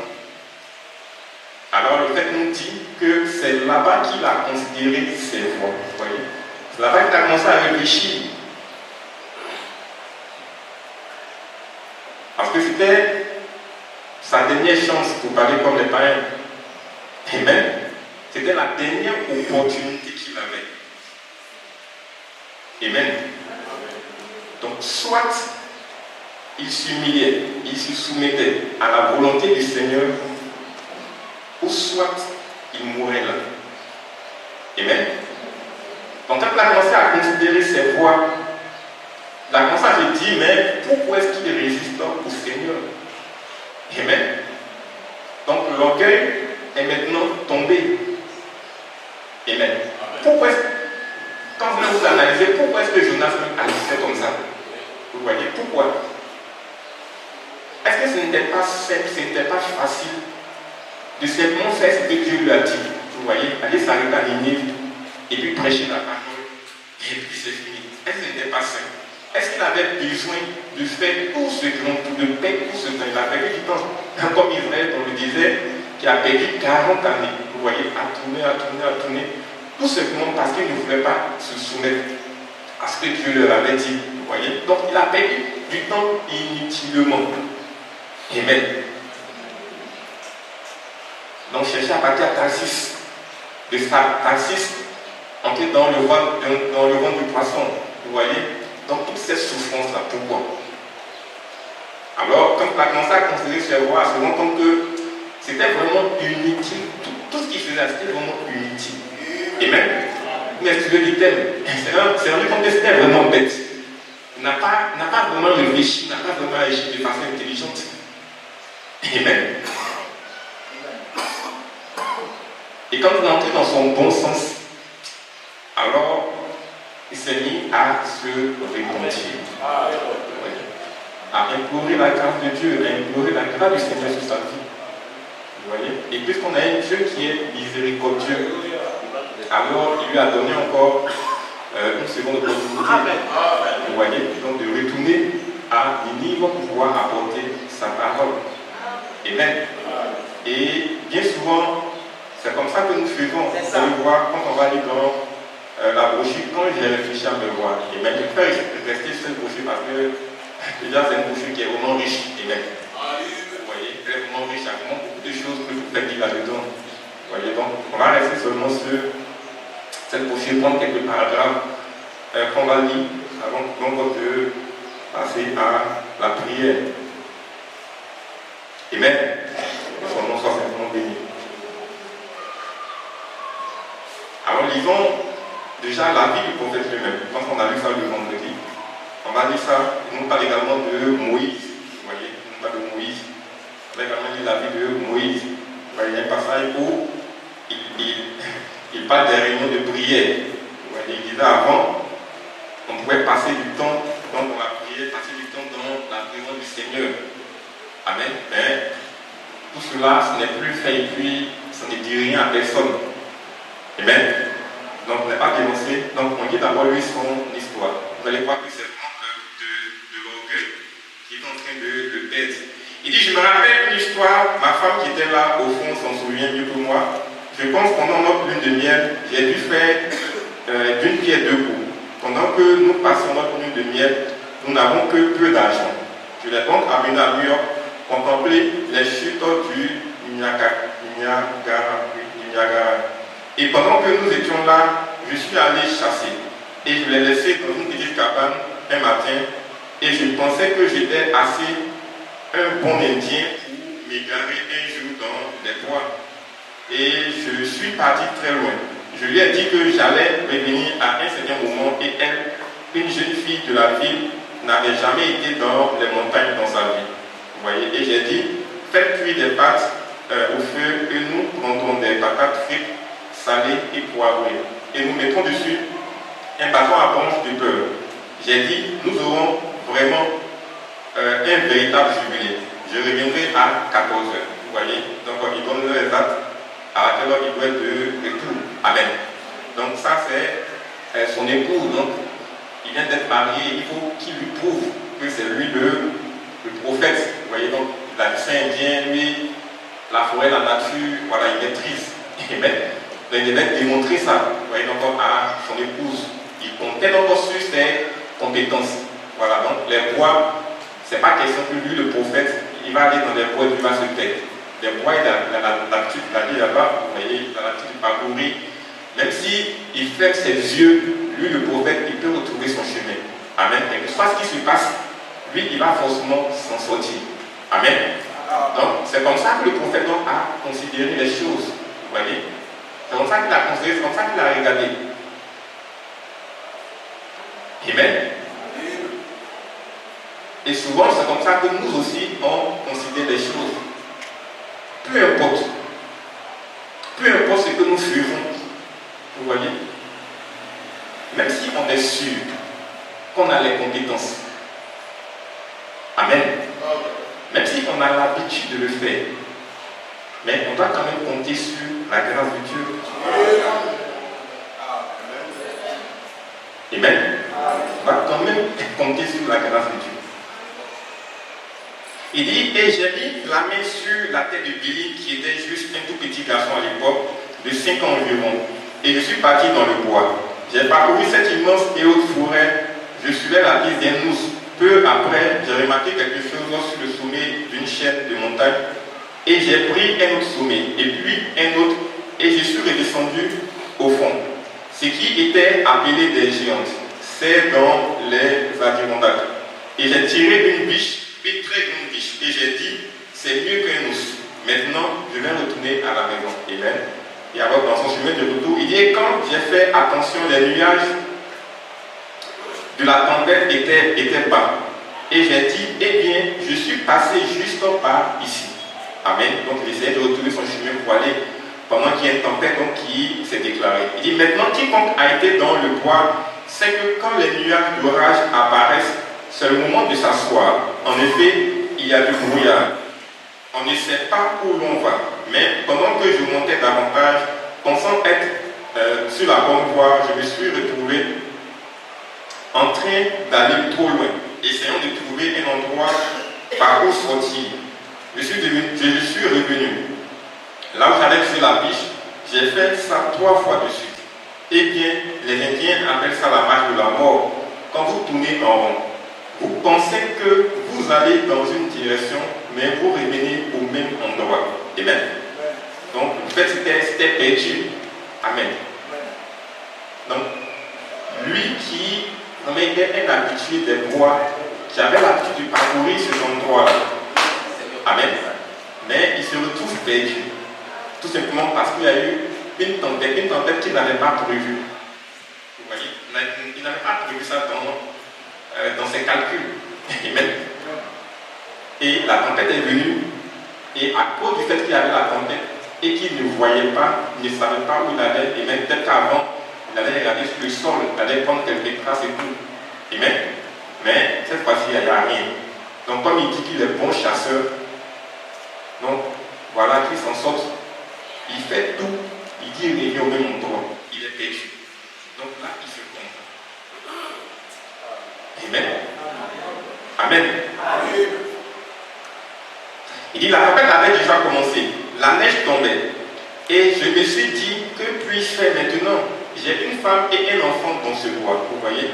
alors le fait nous dit que c'est là-bas qu'il a considéré ses voies. Vous voyez, c'est là-bas qu'il a commencé à réfléchir. Parce que c'était sa dernière chance pour parler comme les païens. Amen. C'était la dernière opportunité qu'il avait. Amen. Donc, soit il s'humiliait, il se soumettait à la volonté du Seigneur, ou soit il mourait là. Amen. Donc, quand il a commencé à considérer ses voies, il a commencé à se dire, mais pourquoi est-ce qu'il résiste au Seigneur? Amen. Donc, l'orgueil est maintenant tombé. Amen. Pourquoi est-ce, quand vous analysez, pourquoi est-ce que Jonas agissait comme ça? Vous voyez, pourquoi? Est-ce que ce n'était pas simple, ce n'était pas facile de simplement faire ce que Dieu lui a dit? Vous voyez, aller s'arrêter à Ninive et puis prêcher la parole et puis c'est fini. Est-ce que ce n'était pas simple? Est-ce qu'il avait besoin de faire tout ce de perdre tout ce temps? Il a perdu du temps, comme Israël dans le désert, qui a perdu 40 années, vous voyez, à tourner, tout simplement parce qu'il ne voulait pas se soumettre à ce que Dieu leur avait dit, vous voyez. Donc il a perdu du temps inutilement. Amen. Donc cherchez à partir à Tarsis, de Tarsis, entrer dans le ventre du poisson, vous voyez. Donc toute cette souffrance-là, pourquoi? Alors, quand on a commencé à considérer ses voies, à se rendre compte que c'était vraiment inutile. Tout ce qu'il faisait, c'était vraiment inutile. Et même, mais tu veux dire tel, c'est rendu compte que c'était vraiment bête. Il n'a pas vraiment réfléchi, il n'a pas vraiment agi de façon intelligente. Et même, et quand il est entré dans son bon sens, alors il s'est mis à se repentir, à implorer la grâce de Dieu, à implorer la grâce du Seigneur sur sa vie. Vous voyez? Et puisqu'on a un Dieu qui est miséricordieux, alors il lui a donné encore une seconde opportunité. Vous voyez? Donc de retourner à Ninive pour pouvoir apporter sa parole. Amen. Et bien souvent, c'est comme ça que nous faisons. Vous allez voir, quand on va aller dans la brochure, quand j'ai réfléchi à me voir, et même je peux rester sur cette brochure parce que déjà c'est une brochure qui est vraiment riche. Amen. Vous voyez, elle est vraiment riche, il y a vraiment beaucoup de choses que vous pouvez dire là-dedans. Vous voyez, donc on va rester seulement sur cette brochure, prendre quelques paragraphes qu'on va lire avant de passer à la prière. Amen. Son nom soit simplement béni. Alors lisons déjà la vie du prophète lui-même. Quand on a lu ça le vendredi, on va lire ça. On parle également de Moïse. Vous voyez, on parle de Moïse. On va également lire la vie de Moïse. Vous voyez, il y a un passage où il parle des réunions de prière. Vous voyez, il disait avant, on pouvait passer du temps dans la prière, passer du temps dans la présence du Seigneur. Amen. Mais tout cela, ce n'est plus fait et puis ça ne dit rien à personne. Amen. Donc on n'est pas dénoncé. Donc on lit d'abord lui son histoire. Vous allez voir que c'est vraiment de l'orgueil qui est en train de le perdre. Il dit, je me rappelle une histoire, ma femme qui était là au fond s'en souvient mieux que moi. Je pense que pendant notre lune de miel, j'ai dû faire d'une pierre deux coups. Pendant que nous passions notre lune de miel, nous n'avons que peu d'argent. Je l'ai donc amené à New York contempler les chutes du Niagara. Et pendant que nous étions là, je suis allé chasser. Et je l'ai laissé dans une petite cabane un matin. Et je pensais que j'étais assez un bon Indien pour m'égarer un jour dans les bois. Et je suis parti très loin. Je lui ai dit que j'allais revenir à un certain moment. Et elle, une jeune fille de la ville, n'avait jamais été dans les montagnes dans sa vie. Vous voyez, et j'ai dit, faites cuire des pâtes au feu et nous prendrons des patates frites, salées et poivrées. Et nous mettons dessus un bâton à branche de beurre. J'ai dit, nous aurons vraiment un véritable jubilé. Je reviendrai à 14h. Vous voyez, donc il donne l'heure exacte à laquelle il doit être de retour. Amen. Donc ça c'est son époux. Donc il vient d'être marié, il faut qu'il lui prouve que c'est lui le prophète. Vous voyez, donc la saint indien, lui, la forêt, la nature, voilà, il maîtrise. Amen. Donc il devait démontrer ça. Vous voyez, donc à son épouse. Il comptait donc sur ses compétences. Voilà, donc les bois, c'est pas question que lui, le prophète, il va aller dans les bois, il va se taire. Les bois, il a l'habitude d'aller là-bas, vous voyez, il a l'habitude de parcourir. Même s'il ferme ses yeux, lui, le prophète, il peut retrouver son chemin. Amen. Et que soit ce qui se passe, lui, il va forcément s'en sortir. Amen. Donc, c'est comme ça que le prophète donc, a considéré les choses. Vous voyez? C'est comme ça qu'il a considéré, c'est comme ça qu'il a regardé. Amen. Et souvent, c'est comme ça que nous aussi, on considère les choses. Peu importe ce que nous faisons, vous voyez, même si on est sûr qu'on a les compétences, amen, même si on a l'habitude de le faire, mais on doit quand même compter sur la grâce de Dieu. Amen. On doit quand même compter sur la grâce de Dieu. Il dit, et j'ai mis la main sur la tête de Billy, qui était juste un tout petit garçon à l'époque, de 5 ans environ, et je suis parti dans le bois. J'ai parcouru cette immense et haute forêt, je suivais la piste d'un ours. Peu après, j'ai remarqué quelque chose sur le sommet d'une chaîne de montagne, et j'ai pris un autre sommet, et puis un autre, et je suis redescendu au fond. Ce qui était appelé des géantes, c'est dans les Adirondacks. Et j'ai tiré une biche, une très grande biche, et j'ai dit, c'est mieux qu'un ours. Maintenant, je vais retourner à la maison. Amen. Et alors, dans son chemin de retour, il dit, quand j'ai fait attention, les nuages de la tempête étaient bas. Et j'ai dit, eh bien, je suis passé juste par ici. Amen. Donc, il essayait de retrouver son chemin pour aller pendant qu'il y a une tempête qui s'est déclarée. Il dit, maintenant, quiconque a été dans le bois, c'est que quand les nuages d'orage apparaissent, c'est le moment de s'asseoir. En effet, il y a du brouillard. On ne sait pas où l'on va. Mais pendant que je montais davantage, pensant être sur la bonne voie, je me suis retrouvé en train d'aller trop loin, essayant de trouver un endroit par où sortir. Je suis revenu. Là où j'allais sur la biche, j'ai fait ça 3 fois de suite. Eh bien, les Indiens appellent ça la marche de la mort. Quand vous tournez en rond, vous pensez que vous allez dans une direction, mais vous revenez au même endroit. Amen. Donc, en fait, c'était perdu. Amen. Donc, lui qui était un habitué des bois, qui avait l'habitude de parcourir cet endroit-là. Amen. Mais il se retrouve perdu. Tout simplement parce qu'il y a eu une tempête qu'il n'avait pas prévue. Vous voyez, il n'avait pas prévu ça dans ses calculs. Amen. Et la tempête est venue, et à cause du fait qu'il y avait la tempête, et qu'il ne voyait pas, il ne savait pas où il allait, et même peut-être qu'avant, il allait regarder sur le sol, il allait prendre quelques traces et tout. Amen. Mais cette fois-ci, il n'y a rien. Donc, comme il dit qu'il est bon chasseur, donc voilà qu'il s'en sort. Il fait tout, il dit il est au même endroit, il est perdu. Donc là, il se compte. Amen. Amen. Il dit la tempête avait déjà commencé, la neige tombait. Et je me suis dit, que puis-je faire maintenant? J'ai une femme et un enfant dans ce bois, vous voyez.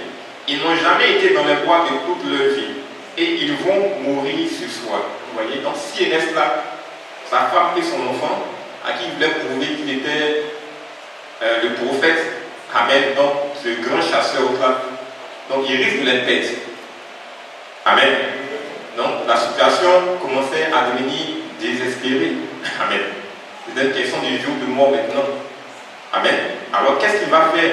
Ils n'ont jamais été dans les bois de toute leur vie. Et ils vont mourir ce soir. Vous voyez, donc s'il reste là, sa femme et son enfant, à qui il voulait prouver qu'il était le prophète, Amen, donc ce grand chasseur-là. Donc il risque de les perdre. Amen. Donc la situation commençait à devenir désespérée. Amen. C'est une question du jour de mort maintenant. Amen. Alors qu'est-ce qu'il va faire?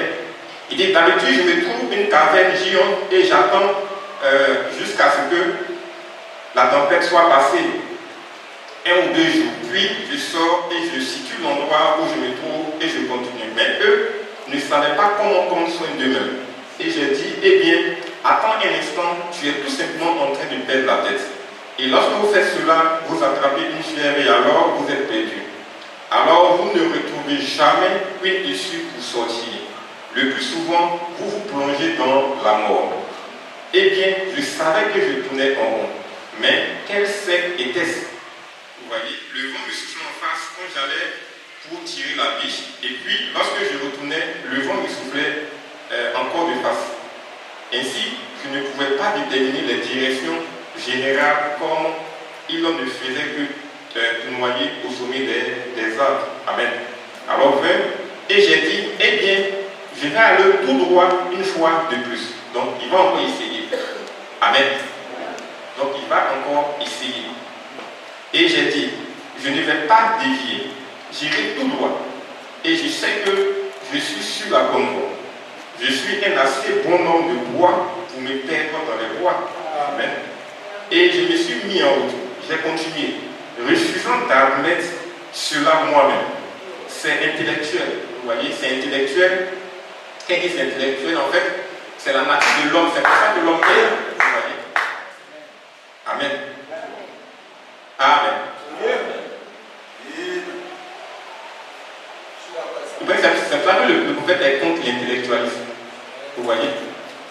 Il dit, d'habitude je me trouve une caverne géante et j'attends jusqu'à ce que la tempête soit passée. 1 ou 2 jours. Puis je sors et je situe l'endroit où je me trouve et je continue. Mais eux ne savaient pas comment prendre soin d'eux-mêmes. Et j'ai dit, eh bien, attends un instant, tu es tout simplement en train de perdre la tête. Et lorsque vous faites cela, vous attrapez une fièvre et alors vous êtes perdu. Alors vous ne retrouvez jamais une issue pour sortir. Le plus souvent, vous vous plongez dans la mort. Eh bien, je savais que je tournais en rond. Mais quel secte était-ce? Vous voyez, le vent me soufflait en face quand j'allais pour tirer la biche. Et puis, lorsque je retournais, le vent me soufflait encore de face. Ainsi, je ne pouvais pas déterminer les directions générales comme il ne faisait que noyer au sommet des arbres. Amen. Alors, et j'ai dit, eh bien, je vais aller tout droit une fois de plus. Donc, il va encore essayer. Amen. Donc, il va encore essayer. Et j'ai dit, je ne vais pas dévier, j'irai tout droit. Et je sais que je suis sur la bonne voie. Je suis un assez bon homme de bois pour me perdre dans les bois. Amen. Et je me suis mis en route. J'ai continué, refusant d'admettre cela moi-même. C'est intellectuel. Vous voyez, c'est intellectuel. Quand il dit c'est intellectuel, en fait, c'est la nature de l'homme. C'est pour ça que l'homme est. Vous voyez. Amen. Amen. C'est pour ça que le prophète est contre l'intellectualisme. Vous voyez?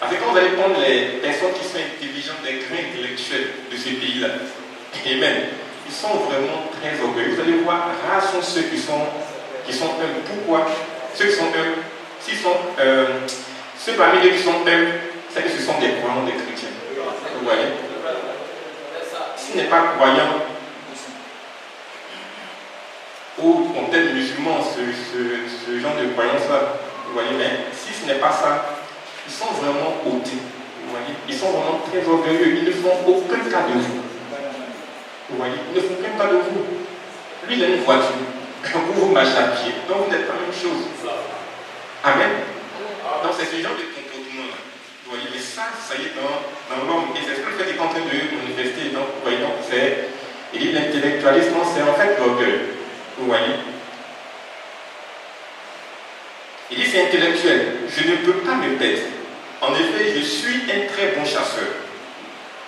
Parce que quand vous allez prendre les personnes qui sont intelligentes, les grains intellectuels de ce pays-là, amen, ils sont vraiment très orgueilleux. Vous allez voir, rares sont ceux qui sont humbles. Pourquoi? Ceux qui sont humbles, ceux parmi eux qui sont humbles, c'est que ce sont des croyants, des chrétiens. Vous voyez? S'il n'est pas croyant, ou on tel musulman, ce genre de croyance-là, vous voyez, mais si ce n'est pas ça, ils sont vraiment hautés, vous voyez, ils sont vraiment très orgueilleux, ils ne font aucun cas de vous, vous voyez, ils ne font aucun cas de vous. Lui, il a une voiture, vous marchez à pied, donc vous n'êtes pas la même chose. Amen. Donc c'est ce genre de comportement-là, vous voyez, mais ça y est dans l'homme, et c'est ce que le fait est en train de manifester, donc vous voyez, donc c'est, il dit l'intellectualisme, c'est en fait l'orgueil. Vous voyez? Il dit c'est intellectuel. Je ne peux pas me perdre. En effet, je suis un très bon chasseur.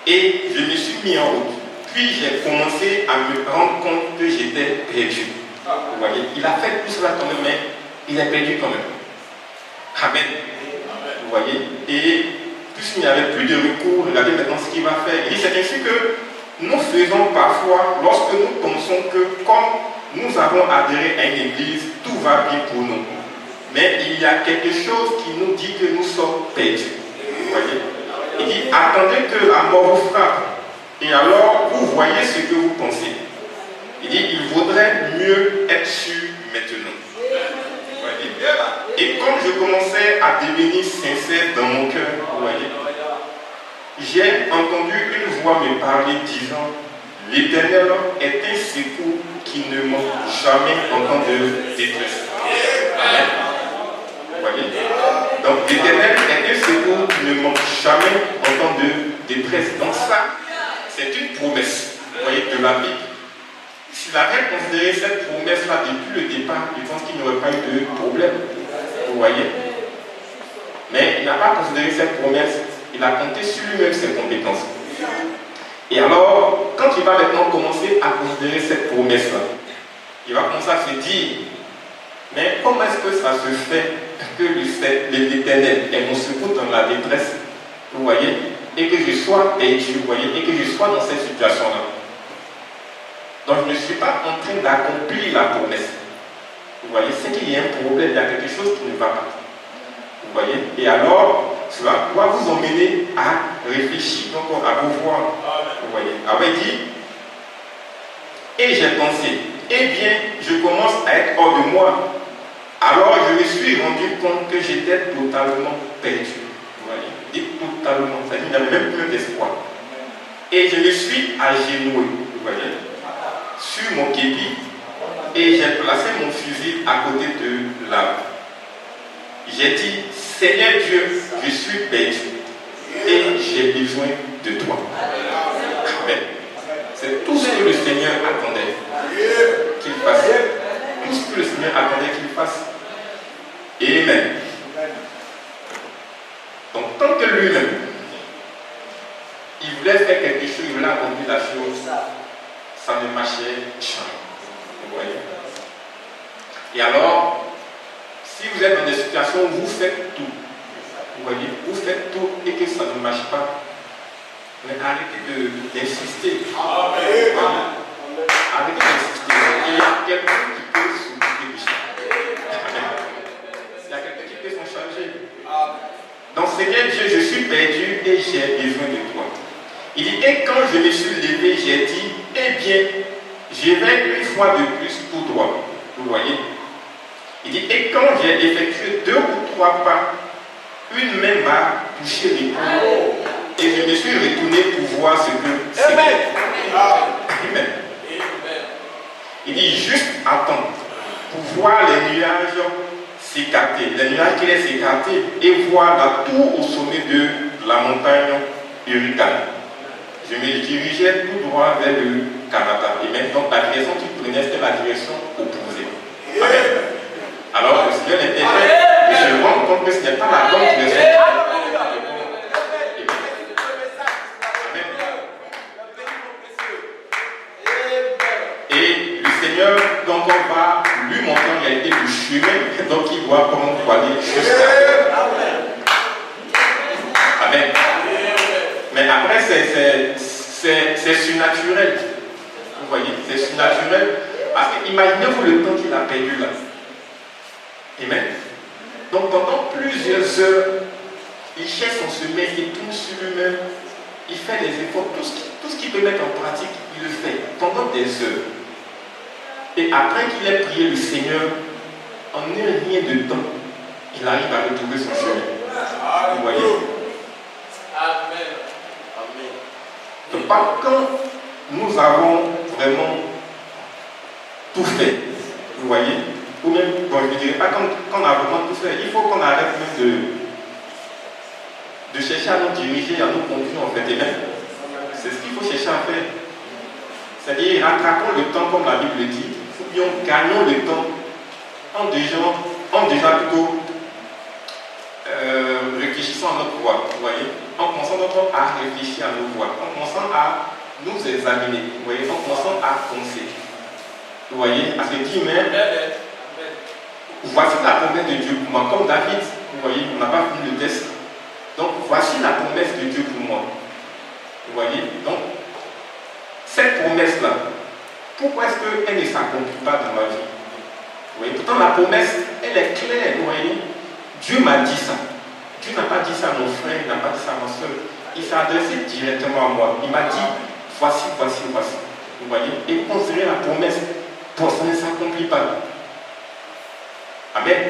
Et je me suis mis en route. Puis j'ai commencé à me rendre compte que j'étais perdu. Vous voyez? Il a fait tout cela quand même, mais il est perdu quand même. Amen. Vous voyez? Et puisqu'il n'y avait plus de recours, regardez maintenant ce qu'il va faire. Il dit c'est ainsi que nous faisons parfois, lorsque nous pensons que comme nous avons adhéré à une église, tout va bien pour nous. Mais il y a quelque chose qui nous dit que nous sommes perdus. Vous voyez? Il dit, attendez que la mort vous frappe. Et alors, vous voyez ce que vous pensez. Il dit, il vaudrait mieux être sûr maintenant. Vous voyez? Et comme je commençais à devenir sincère dans mon cœur, vous voyez, j'ai entendu une voix me parler disant, l'Éternel est un secours qui ne manque jamais en temps de détresse. Amen. Vous voyez? Donc l'Éternel est un secours qui ne manque jamais en temps de détresse. Donc ça, c'est une promesse, vous voyez, de la Bible. S'il avait considéré cette promesse-là depuis le départ, je pense qu'il n'y aurait pas eu de problème. Vous voyez? Mais il n'a pas considéré cette promesse, il a compté sur lui-même ses compétences. Et alors, quand il va maintenant commencer à considérer cette promesse-là, il va commencer à se dire, mais comment est-ce que ça se fait que l'Éternel est mon secours dans la détresse, vous voyez, et que je sois perdu, vous voyez, et que je sois dans cette situation-là. Donc je ne suis pas en train d'accomplir la promesse. Vous voyez, c'est qu'il y a un problème, il y a quelque chose qui ne va pas. Vous voyez, et alors, cela doit vous emmener à réfléchir, donc à vous voir. Vous voyez, alors il dit, et j'ai pensé, eh bien, je commence à être hors de moi. Alors je me suis rendu compte que j'étais totalement perdu. Vous voyez, et totalement, c'est-à-dire qu'il n'y avait même plus d'espoir. Et je me suis agenouillé, vous voyez, sur mon képi, et j'ai placé mon fusil à côté de l'arbre. J'ai dit, Seigneur Dieu, je suis perdu et j'ai besoin de toi. Amen. C'est tout ce que le Seigneur attendait qu'il fasse. Tout ce que le Seigneur attendait qu'il fasse. Amen. Donc, tant que lui-même, il voulait faire quelque chose, il voulait accomplir la chose, ça ne marchait jamais. Vous voyez? Et alors, si vous êtes dans des situations où vous faites tout, vous voyez, vous faites tout et que ça ne marche pas, mais arrêtez d'insister. Arrêtez d'insister. Il y a quelqu'un qui peut s'occuper de ça. Il y a quelqu'un qui peut s'en charger. Donc, Seigneur Dieu, je suis perdu et j'ai besoin de toi. Il dit, et quand je me suis levé, j'ai dit, eh bien, je vais une fois de plus pour toi. Vous voyez? Il dit, et quand j'ai effectué 2 ou 3 pas, une main m'a touché l'épaule et je me suis retourné pour voir ce que c'était. Amen. Il dit, juste attends pour voir les nuages s'écarter, les nuages qui laissent s'écarter et voir la tour au sommet de la montagne Hurricane. Je me dirigeais tout droit vers le Canada. Et maintenant, la direction qu'il prenait, c'était la direction opposée. Amen. Alors, le Seigneur était fait, et je me rends compte que ce n'est pas la bonne direction. Et le Seigneur, donc on va lui montrer en réalité le chemin, donc il voit comment on doit aller jusqu'à. fait, c'est surnaturel. Vous voyez, c'est surnaturel. Parce que imaginez-vous le temps qu'il a perdu là. Amen. Donc pendant plusieurs heures, il cherche son sommeil, il tourne sur lui-même, il fait des efforts, tout ce qu'il peut mettre en pratique, il le fait pendant des heures. Et après qu'il ait prié le Seigneur, en un rien de temps, il arrive à retrouver son chemin. Vous voyez? Amen. Donc quand nous avons vraiment tout fait, vous voyez, ou même, bon, je ne dirais pas quand on a vraiment tout fait, il faut qu'on arrête même de chercher à nous diriger, à nous conduire en fait. Et même, c'est ce qu'il faut chercher à faire. C'est-à-dire, rattrapons le temps comme la Bible dit, ou bien gagnons le temps en déjà plutôt réfléchissant à notre voie, vous voyez, en commençant d'abord à réfléchir à nos voies, en commençant à nous examiner, vous voyez, en commençant à penser. Vous voyez, parce que dit même, voici la promesse de Dieu pour moi, comme David, vous voyez, on n'a pas fini le test. Donc voici la promesse de Dieu pour moi. Vous voyez, donc cette promesse-là, pourquoi est-ce qu'elle ne s'accomplit pas dans ma vie? Vous voyez, pourtant la promesse, elle est claire, vous voyez. Dieu m'a dit ça. Dieu n'a pas dit ça à mon frère, il n'a pas dit ça à ma soeur. Il s'est adressé directement à moi. Il m'a dit, voici. Vous voyez, et vous considérez la promesse, pour ça ne s'accomplit pas. Amen.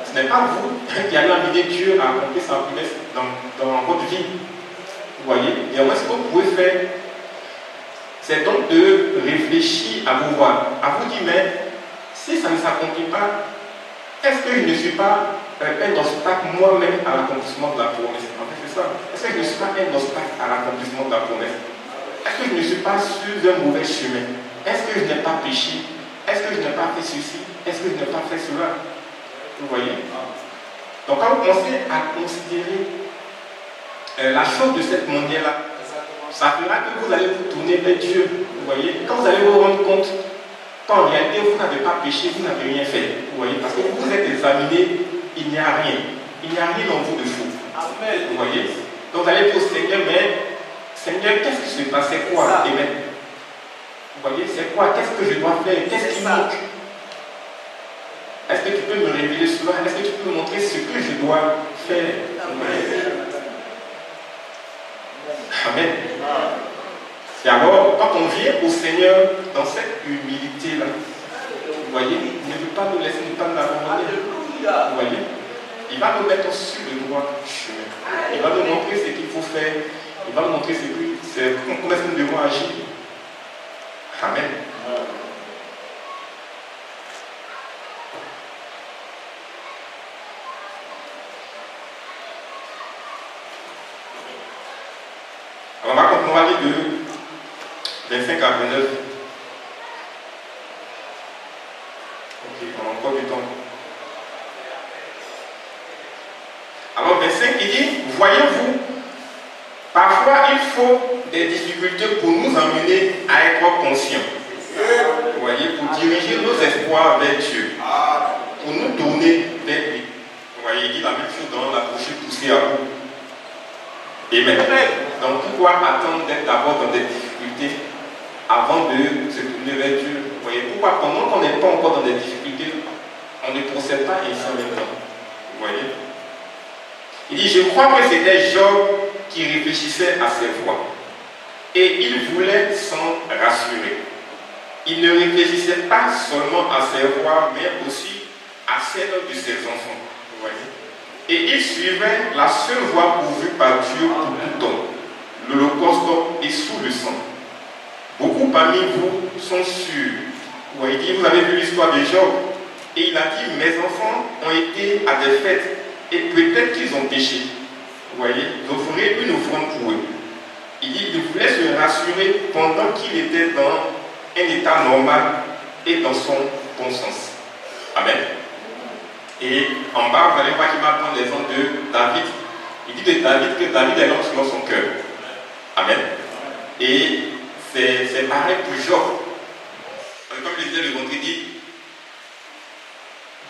Ce n'est pas vous qui allez amener Dieu à accomplir sa promesse dans votre vie. Vous voyez, et moi, ce que vous pouvez faire, c'est donc de réfléchir à vos voies, à vous dire, mais si ça ne s'accomplit pas, est-ce que je ne suis pas un obstacle moi-même à l'accomplissement de la promesse? En fait, c'est ça. Est-ce que je ne suis pas un obstacle à l'accomplissement de la promesse? Est-ce que je ne suis pas sur un mauvais chemin? Est-ce que je n'ai pas péché? Est-ce que je n'ai pas fait ceci? Est-ce que je n'ai pas fait cela? Vous voyez? Donc quand vous commencez à considérer la chose de cette manière-là, ça fera que vous allez vous tourner vers Dieu. Vous voyez? Quand vous allez vous rendre compte qu'en réalité vous n'avez pas péché, vous n'avez rien fait. Vous voyez? Parce que vous êtes examiné, il n'y a rien. Il n'y a rien en vous de faux. Amen. Vous voyez? Donc vous allez dire au Seigneur, mais Seigneur, qu'est-ce qui se passe? C'est quoi? Amen. Vous voyez? C'est quoi? Qu'est-ce que je dois faire? Qu'est-ce qui manque? Est-ce que tu peux me révéler cela? Est-ce que tu peux me montrer ce que je dois faire? Amen. Et alors, quand on vient au Seigneur dans cette humilité-là, vous voyez, il ne veut pas nous laisser, ne pas nous abandonner. Vous voyez, il va nous mettre sur le droit chemin. Il va nous montrer ce qu'il faut faire. Il va nous montrer comment est-ce que nous devons agir. Amen. Alors, on va lire de 25 à 29. Ok, on a encore du temps. Alors, 25, il dit, voyez-vous, parfois il faut des difficultés pour nous emmener à être conscients. Vous voyez, pour diriger nos espoirs vers Dieu. Pour nous tourner vers lui. Vous voyez, il dit la même chose dans la bouche poussée à bout. Amen. Donc pourquoi attendre d'être d'abord dans des difficultés avant de se tourner vers Dieu? Vous voyez, pourquoi pendant qu'on n'est pas encore dans des difficultés, on ne procède pas ainsi en même temps? Vous voyez? Il dit, je crois que c'était Job qui réfléchissait à ses voies. Et il voulait s'en rassurer. Il ne réfléchissait pas seulement à ses voies, mais aussi à celles de ses enfants. Vous voyez? Et il suivait la seule voie pourvue par Dieu pour tout homme, l'holocauste et sous le sang. Beaucoup parmi vous sont sûrs. Vous voyez, vous avez vu l'histoire de Job. Et il a dit, mes enfants ont été à des fêtes et peut-être qu'ils ont péché. Vous voyez, j'offrirai une offrande pour eux. Il dit, il voulait se rassurer pendant qu'il était dans un état normal et dans son bon sens. Amen. Et en bas, vous allez voir qu'il va prendre l'exemple de David. Il dit de David que David est l'homme selon son cœur. Amen. Et c'est pareil pour Job. Comme je disais le vendredi,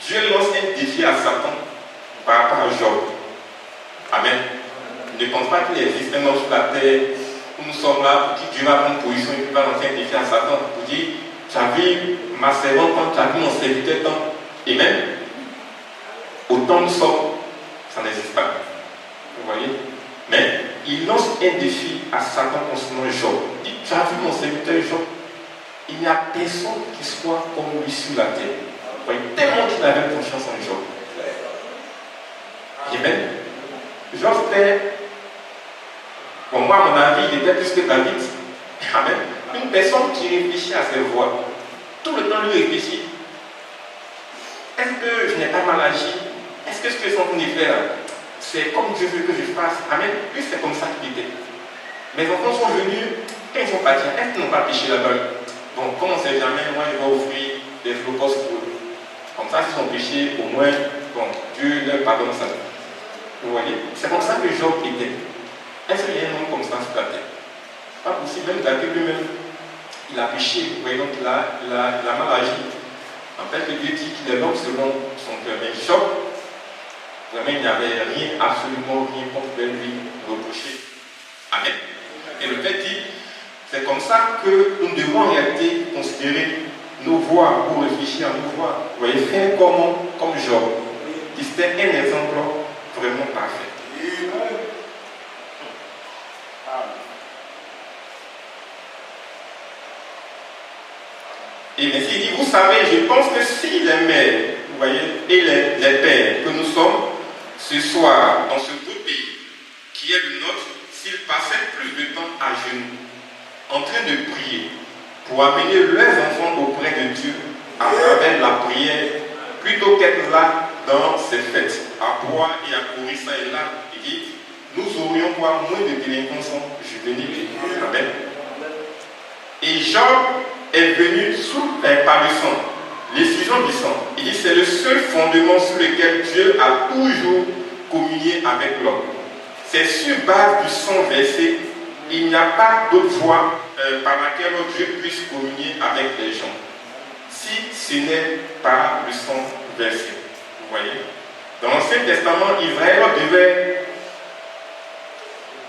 Dieu lance un défi à Satan par rapport à Job. Amen. Ne pense pas qu'il existe un homme sur la terre où nous sommes là pour qui Dieu va prendre position et qui va lancer un défi à Satan pour dire tu as vu ma servante tant, tu as vu mon serviteur tant. Et même, autant nous sommes, ça n'existe pas. Vous voyez? Mais il lance un défi à Satan concernant Job. Il dit tu as vu mon serviteur Job? Il n'y a personne qui soit comme lui sur la terre. Vous voyez? Tellement qu'il avait confiance en Job. Amen. Job était, pour moi, à mon avis, il était plus que David. Amen. Une personne qui réfléchit à ses voies. Tout le temps, lui réfléchit. Est-ce que je n'ai pas mal agi? Est-ce que ce que je suis en train de faire, c'est comme Dieu veut que je fasse? Amen. Lui, c'est comme ça qu'il était. Mes enfants sont venus, quand ils sont partis, est-ce qu'ils n'ont pas péché là-bas? Bon, comme on ne sait jamais, moi, je vais offrir des holocaustes pour eux. Comme ça, s'ils ont péché, au moins, bon, Dieu leur pardonne ça. Vous voyez? C'est comme ça que Job était. Est-ce qu'il y a un homme comme ça sur la terre? Pas possible, même David lui-même, il a péché, vous voyez, donc il a mal agi. En fait, Dieu dit qu'il est l'homme selon son cœur. Mais Job, vraiment, il n'y avait rien, absolument rien qu'on pouvait lui reprocher. Amen. Et le fait dit, c'est comme ça que nous devons en réalité considérer nos voies pour réfléchir à nos voies. Vous voyez, faire comme Job. C'était un exemple vraiment parfait. Et mais s'il dit, vous savez, je pense que si les mères, vous voyez, et les pères que nous sommes, ce soir, dans ce beau pays, qui est le nôtre, s'ils passaient plus de temps à genoux, en train de prier, pour amener leurs enfants auprès de Dieu, à travers la prière, plutôt qu'être là dans ces fêtes, à boire et à courir ça et là, il dit, nous aurions quoi moins de délinquance juvénile. Amen. Et Job est venu par le sang, l'effusion du sang. Il dit c'est le seul fondement sur lequel Dieu a toujours communié avec l'homme. C'est sur base du sang versé, il n'y a pas d'autre voie par laquelle Dieu puisse communier avec les gens. Si ce n'est par le sang versé. Vous voyez? Dans l'Ancien Testament, Israël devait...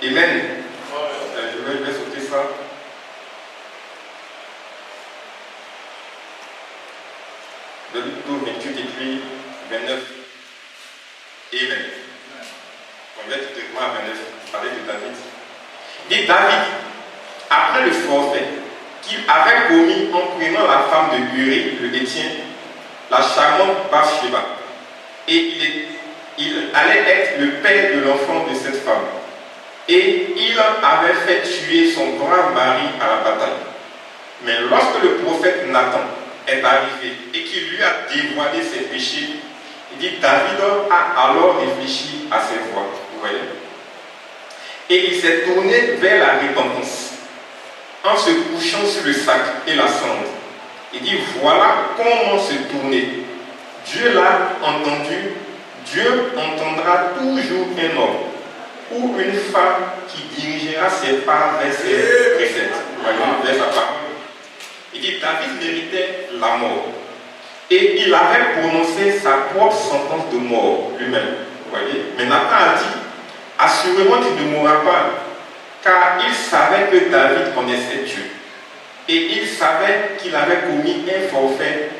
Amen. Je vais sauter ça. De Luc 28 écrit 29. Amen. On va être directement à 29. Parler de David. Dit David, après le forfait qu'il avait commis en prenant la femme de Uri, le Héthien, la charmante Bathsheba, et il allait être le père de l'enfant de cette femme. Et il avait fait tuer son brave mari à la bataille. Mais lorsque le prophète Nathan est arrivé et qu'il lui a dévoilé ses péchés, il dit David a alors réfléchi à ses voies. Vous voyez? Et il s'est tourné vers la repentance en se couchant sur le sac et la cendre. Il dit voilà comment se tourner. Dieu l'a entendu, Dieu entendra toujours un homme ou une femme qui dirigera ses pas vers ses préceptes. Vous voyez, vers sa parole. Il dit David méritait la mort. Et il avait prononcé sa propre sentence de mort lui-même. Vous voyez? Mais Nathan a dit assurément tu ne mourras pas. Car il savait que David connaissait Dieu. Et il savait qu'il avait commis un forfait.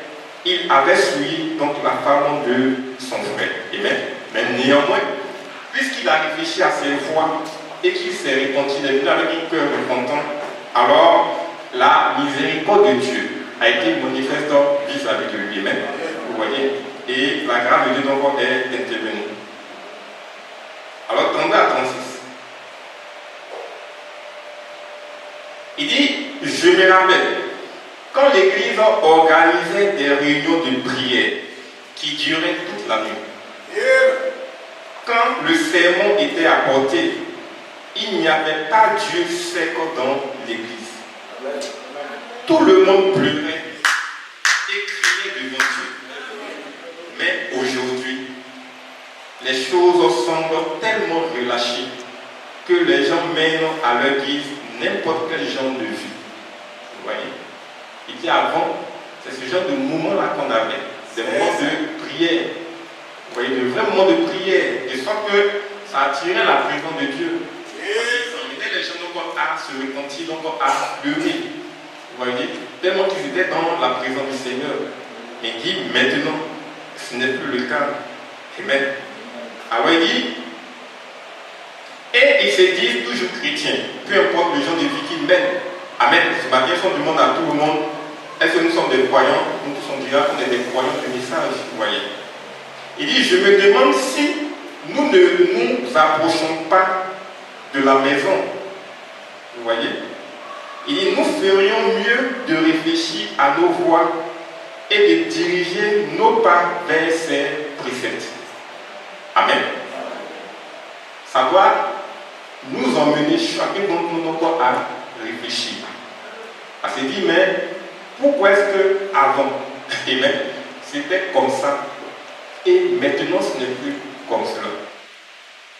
Il avait souillé donc la femme de son frère. Amen. Mais néanmoins, puisqu'il a réfléchi à ses voies et qu'il s'est repenti, il est venu avec un cœur repentant, alors la miséricorde de Dieu a été manifeste vis-à-vis de lui. Amen. Vous voyez? Et la grâce de Dieu donc est intervenue. Alors, tendez à 36. Il dit, je me rappelle, quand l'Église organisait des réunions de prière qui duraient toute la nuit, quand le sermon était apporté, il n'y avait pas Dieu sec dans l'Église. Tout le monde pleurait et criait devant Dieu. Mais aujourd'hui, les choses semblent tellement relâchées que les gens mènent à leur guise n'importe quel genre de vie. Vous voyez? Il dit avant, c'est ce genre de moment-là qu'on avait, des moments de prière. Vous voyez, de vrais moments de prière, de sorte que ça attirait la présence de Dieu. Ça amenait les gens donc à se repentir, donc à pleurer. Vous voyez, tellement qu'ils étaient dans la présence du Seigneur. Et il dit maintenant, ce n'est plus le cas. Amen. Alors il dit, et ils se disent toujours chrétiens, peu importe le genre de vie qu'ils mènent. Amen. Ce matin, si on demande à tout le monde, est-ce que nous sommes des croyants? Nous tous on dira qu'on est des croyants du message. Vous voyez. Il dit, je me demande si nous ne nous approchons pas de la maison. Vous voyez. Il dit, nous ferions mieux de réfléchir à nos voies et de diriger nos pas vers ces préceptes. Amen. Ça doit nous emmener chacun d'entre nous à réfléchir. À se dire, mais pourquoi est-ce que avant, amen, c'était comme ça et maintenant ce n'est plus comme cela?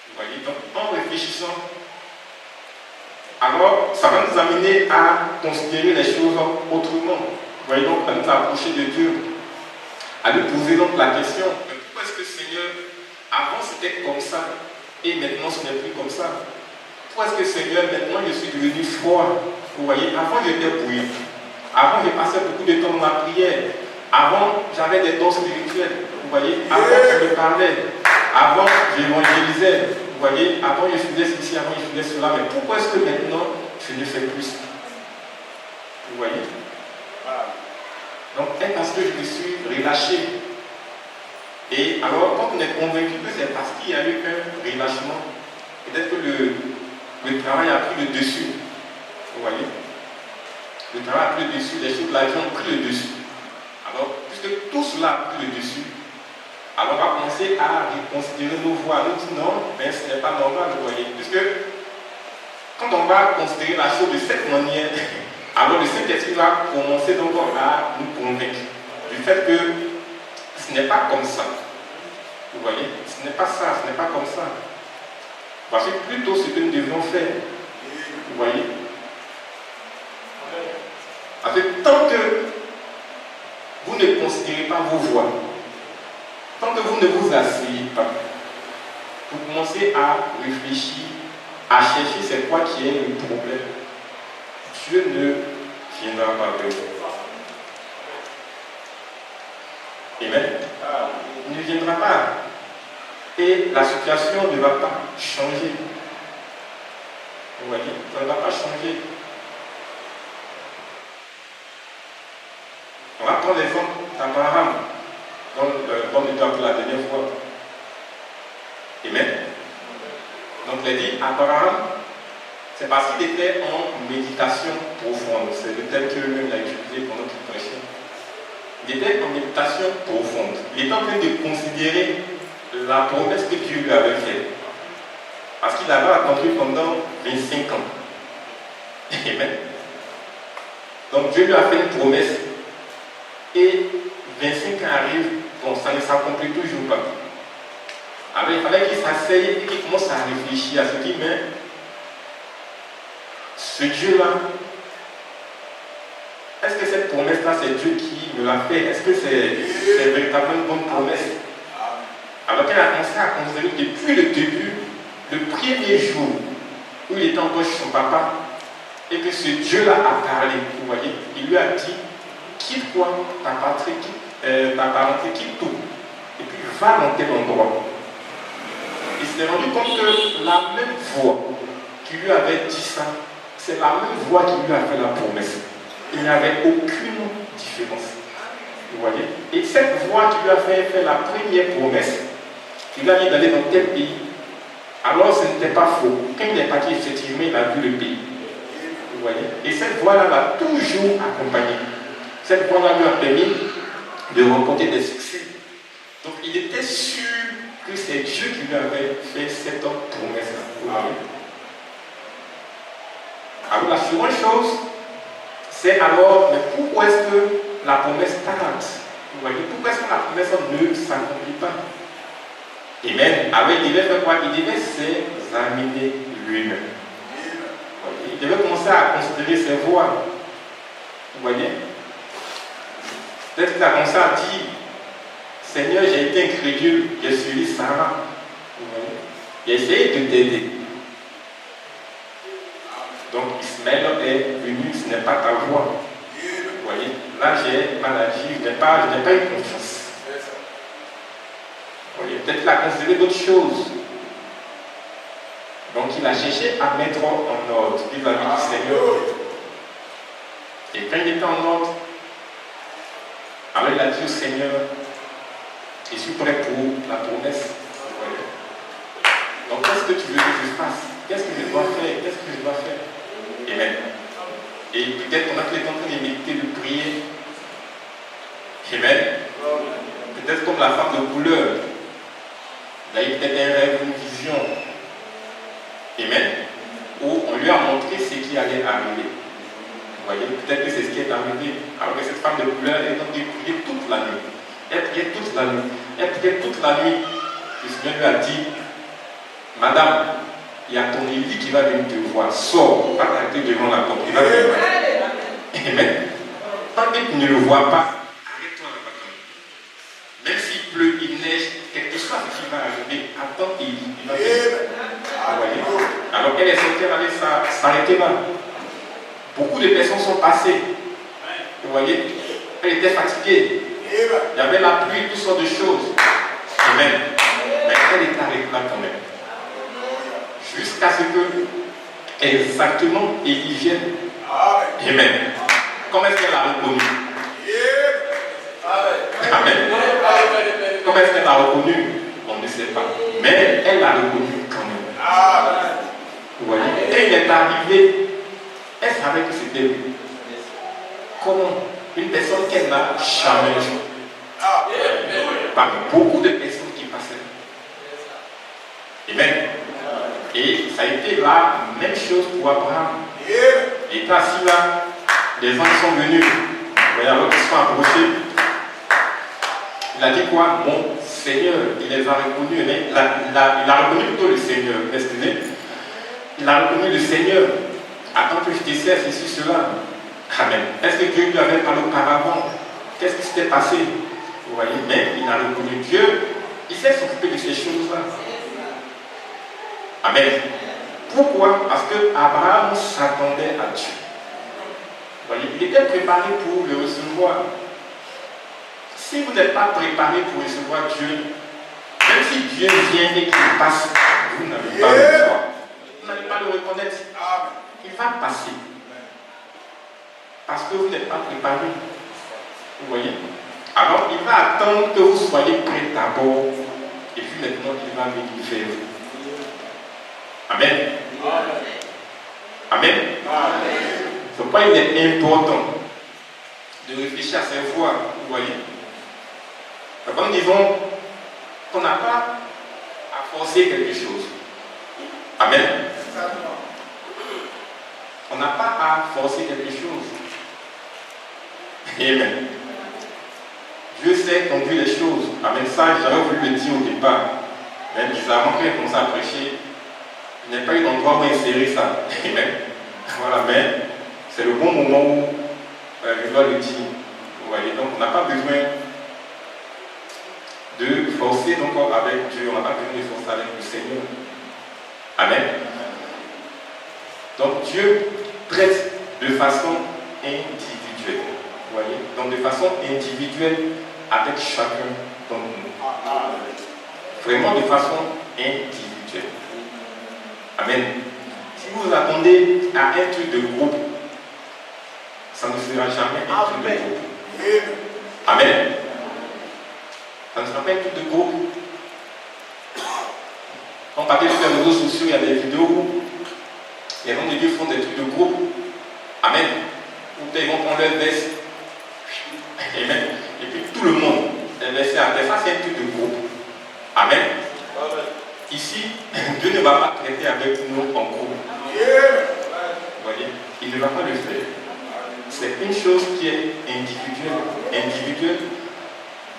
Vous voyez, donc en réfléchissant, alors ça va nous amener à considérer les choses autrement. Vous voyez, donc à nous approcher de Dieu, à nous poser donc la question, pourquoi est-ce que Seigneur, avant c'était comme ça et maintenant ce n'est plus comme ça? Pourquoi est-ce que Seigneur, maintenant je suis devenu froid? Vous voyez, avant j'étais bouillant. Avant je passais beaucoup de temps dans la prière. Avant j'avais des dons spirituels. Vous voyez, avant je me parlais. Avant j'évangélisais. Vous voyez, avant je faisais ceci, avant je faisais cela. Mais pourquoi est-ce que maintenant je ne fais plus ça? Vous voyez? Donc, est-ce parce que je me suis relâché? Et alors, quand on est convaincu que c'est parce qu'il y a eu un relâchement, peut-être que le travail a pris le dessus. Vous voyez? Le travail a pris le dessus, les choses de la vie ont pris le dessus. Alors, puisque tout cela a pris le dessus, alors on va commencer à reconsidérer nos voies. Nous disons non, mais ce n'est pas normal, vous voyez. Puisque quand on va considérer la chose de cette manière, alors le Saint-Esprit va commencer donc à nous convaincre du fait que ce n'est pas comme ça. Vous voyez, ce n'est pas ça, ce n'est pas comme ça. Voici plutôt ce que nous devons faire. Vous voyez. Parce que tant que vous ne considérez pas vos voies, tant que vous ne vous asseyez pas, vous commencez à réfléchir, à chercher c'est quoi qui est le problème, Dieu ne viendra pas vers vous. Amen. Il ne viendra pas. Et la situation ne va pas changer. Vous voyez, ça ne va pas changer. On va prendre l'exemple d'Abraham, dont nous avons appris la dernière fois. Amen. Donc, il a dit Abraham, c'est parce qu'il était en méditation profonde. C'est le thème que lui-même a utilisé pendant qu'il prêchait. Il était en méditation profonde. Il était en train de considérer la promesse que Dieu lui avait faite. Parce qu'il avait attendu pendant 25 ans. Amen. Donc Dieu lui a fait une promesse. Et 25 ans arrivent, bon, ça ne s'accomplit toujours pas. Alors il fallait qu'il s'asseye et qu'il commence à réfléchir à ce qu'il met. Ce Dieu-là, est-ce que cette promesse-là, c'est Dieu qui me l'a fait? Est-ce que c'est véritablement une bonne promesse? Alors qu'il a commencé à considérer depuis le début, le premier jour où il était encore chez son papa, et que ce Dieu-là a parlé, vous voyez, il lui a dit, quitte quoi ta patrie, ta parenté, quitte tout, et puis va dans tel endroit. Il s'est rendu compte que la même voix qui lui avait dit ça, c'est la même voix qui lui a fait la promesse. Il n'y avait aucune différence. Vous voyez? Et cette voix qui lui a fait la première promesse, il lui a dit d'aller dans tel pays. Alors ce n'était pas faux. Quand il est parti, effectivement, il a vu le pays. Vous voyez? Et cette voix-là l'a toujours accompagné. Cette voix-là lui a permis de remporter des succès. Donc il était sûr que c'est Dieu qui lui avait fait cette promesse-là. Vous voyez? Alors la seconde chose, c'est alors, mais pourquoi est-ce que la promesse tarde? Vous voyez, pourquoi est-ce que la promesse ne s'accomplit pas? Amen. Alors il devait faire quoi? Il devait s'examiner lui-même. Il devait commencer à considérer ses voies. Vous voyez? Peut-être qu'il a commencé à dire, Seigneur, j'ai été incrédule, j'ai suivi Sarah. Vous voyez? J'ai essayé de t'aider. quoi? Vous voyez, là j'ai maladie, je n'ai pas eu confiance. Vous voyez, peut-être qu'il a considéré d'autres choses. Donc il a cherché à mettre en ordre vis-à-vis du Seigneur. Et quand il était en ordre, alors il a dit au Seigneur, je suis prêt pour la promesse. Vous voyez. Donc qu'est-ce que tu veux que je fasse? Qu'est-ce que je dois faire? Qu'est-ce que je dois faire? Amen. Et peut-être pendant qu'il est en train de méditer, de prier. Amen. Peut-être comme la femme de couleur. Il a eu peut-être un rêve, une vision. Amen. Où on lui a montré ce qui allait arriver. Vous voyez, peut-être que c'est ce qui est arrivé. Alors que cette femme de couleur est en train de prier toute la nuit. Elle priait toute la nuit. Elle priait toute la nuit. Le Seigneur lui a dit, Madame, il y a ton Élie qui va venir te voir. Sors, pas t'arrêter devant la porte. Il va venir. Amen. Tant que tu ne le vois pas, arrête-toi là-bas. Même s'il pleut, il neige, quelque chose qui va arriver, attends Élie. Il va venir. Vous voyez. Alors elle est sortie, elle allait s'arrêter là. Beaucoup de personnes sont passées. Vous voyez, elle était fatiguée. Il y avait la pluie, toutes sortes de choses. Amen. Mais elle est arrêtée là quand même. Jusqu'à ce que exactement Élie vienne. Amen. Comment est-ce qu'elle a reconnu? Amen. Comment est-ce qu'elle a reconnu? On ne sait pas. Mais elle l'a reconnu quand même. Vous voyez, et il est arrivé. Elle savait que c'était lui. Comment? Une personne qu'elle n'a jamais vue. Parmi beaucoup de personnes qui passaient. Amen. Et ça a été la même chose pour Abraham. Il était assis là, les anges sont venus. Vous voyez, alors qu'ils se sont approchés. Il a dit quoi? Mon Seigneur, il les a reconnus. Il a reconnu plutôt le Seigneur. Il a reconnu le Seigneur. Attends que je te sers ceci, cela. Amen. Est-ce que Dieu lui avait parlé auparavant? Qu'est-ce qui s'était passé? Vous voyez, mais il a reconnu Dieu. Il sait s'occuper de ces choses-là. Amen. Pourquoi? Parce que Abraham s'attendait à Dieu. Vous voyez, il était préparé pour le recevoir. Si vous n'êtes pas préparé pour recevoir Dieu, même si Dieu vient et qu'il passe, vous n'allez pas le voir. Vous n'allez pas le reconnaître. Il va passer. Parce que vous n'êtes pas préparé. Vous voyez? Alors il va attendre que vous soyez prêts d'abord. Et puis maintenant, il va venir faire vous. Amen. Amen. C'est pourquoi il est important de réfléchir à ses voies. Vous voyez? Quand nous disons qu'on n'a pas à forcer quelque chose. Amen. On n'a pas à forcer quelque chose. Amen. Dieu sait conduire les choses. Amen. Ça, j'aurais voulu le dire au départ. Mais bizarrement, quand il a commencé à prêcher, il n'y a pas eu d'endroit où insérer ça. Amen. Voilà, mais c'est le bon moment où je dois le dire. Vous voyez, donc on n'a pas besoin de forcer donc avec Dieu, on n'a pas besoin de forcer avec le Seigneur. Amen. Donc Dieu traite de façon individuelle. Vous voyez? Donc de façon individuelle avec chacun d'entre nous. Vraiment de façon individuelle. Amen. Si vous vous attendez à un truc de groupe, ça ne sera jamais un truc de groupe. Amen. Ça ne sera pas un truc de groupe. Quand on parlait sur les réseaux sociaux, il y a des vidéos où les gens de Dieu font des trucs de groupe. Amen. Où ils vont prendre leur veste. Amen. Et puis tout le monde est versé à terre. Ça, c'est un truc de groupe. Amen. Ici, Dieu ne va pas traiter avec nous en groupe. Vous voyez, il ne va pas le faire. C'est une chose qui est individuelle.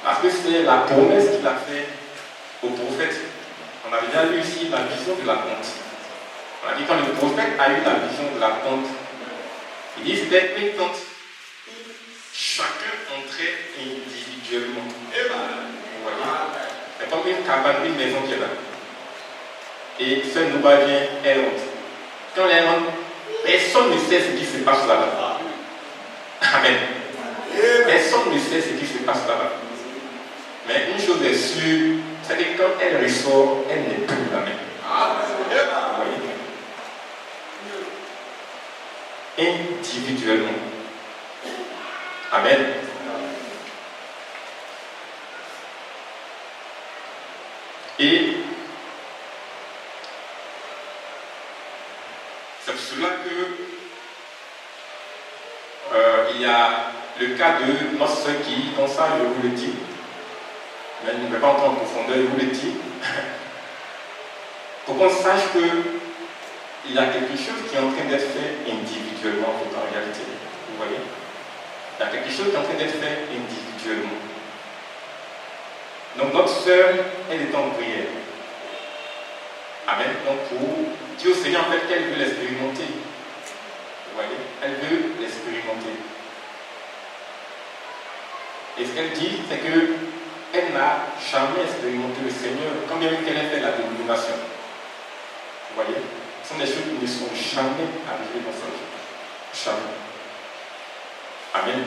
Parce que c'est la promesse qu'il a faite au prophète. On a déjà lu ici la vision de la tente. On a dit quand le prophète a eu la vision de la tente, il dit c'était une tente où chacun entrait individuellement. Vous voyez, c'est comme une cabane, une maison qui est là. Et seul Nouba vient, elle rentre. Quand elle rentre, personne ne sait ce qui se passe là-bas. Amen. Personne ne sait ce qui se passe là-bas. Mais une chose est sûre, c'est que quand elle ressort, elle n'est plus la même. Vous voyez? Individuellement. Amen. Et c'est pour cela que il y a le cas de notre soeur qui, dans ça, je vous le dis, mais je ne vais pas entrer en profondeur, je vous le dis, pour qu'on sache qu'il y a quelque chose qui est en train d'être fait individuellement en réalité. Vous voyez? Il y a quelque chose qui est en train d'être fait individuellement. Donc notre soeur, elle est en prière. Amen. Donc pour dire au Seigneur en fait qu'elle veut l'expérimenter. Vous voyez? Elle veut l'expérimenter. Et ce qu'elle dit, c'est qu'elle n'a jamais expérimenté le Seigneur, quand bien même qu'elle ait fait la dénomination. Vous voyez? Ce sont des choses qui ne sont jamais arrivées dans sa vie. Jamais. Amen.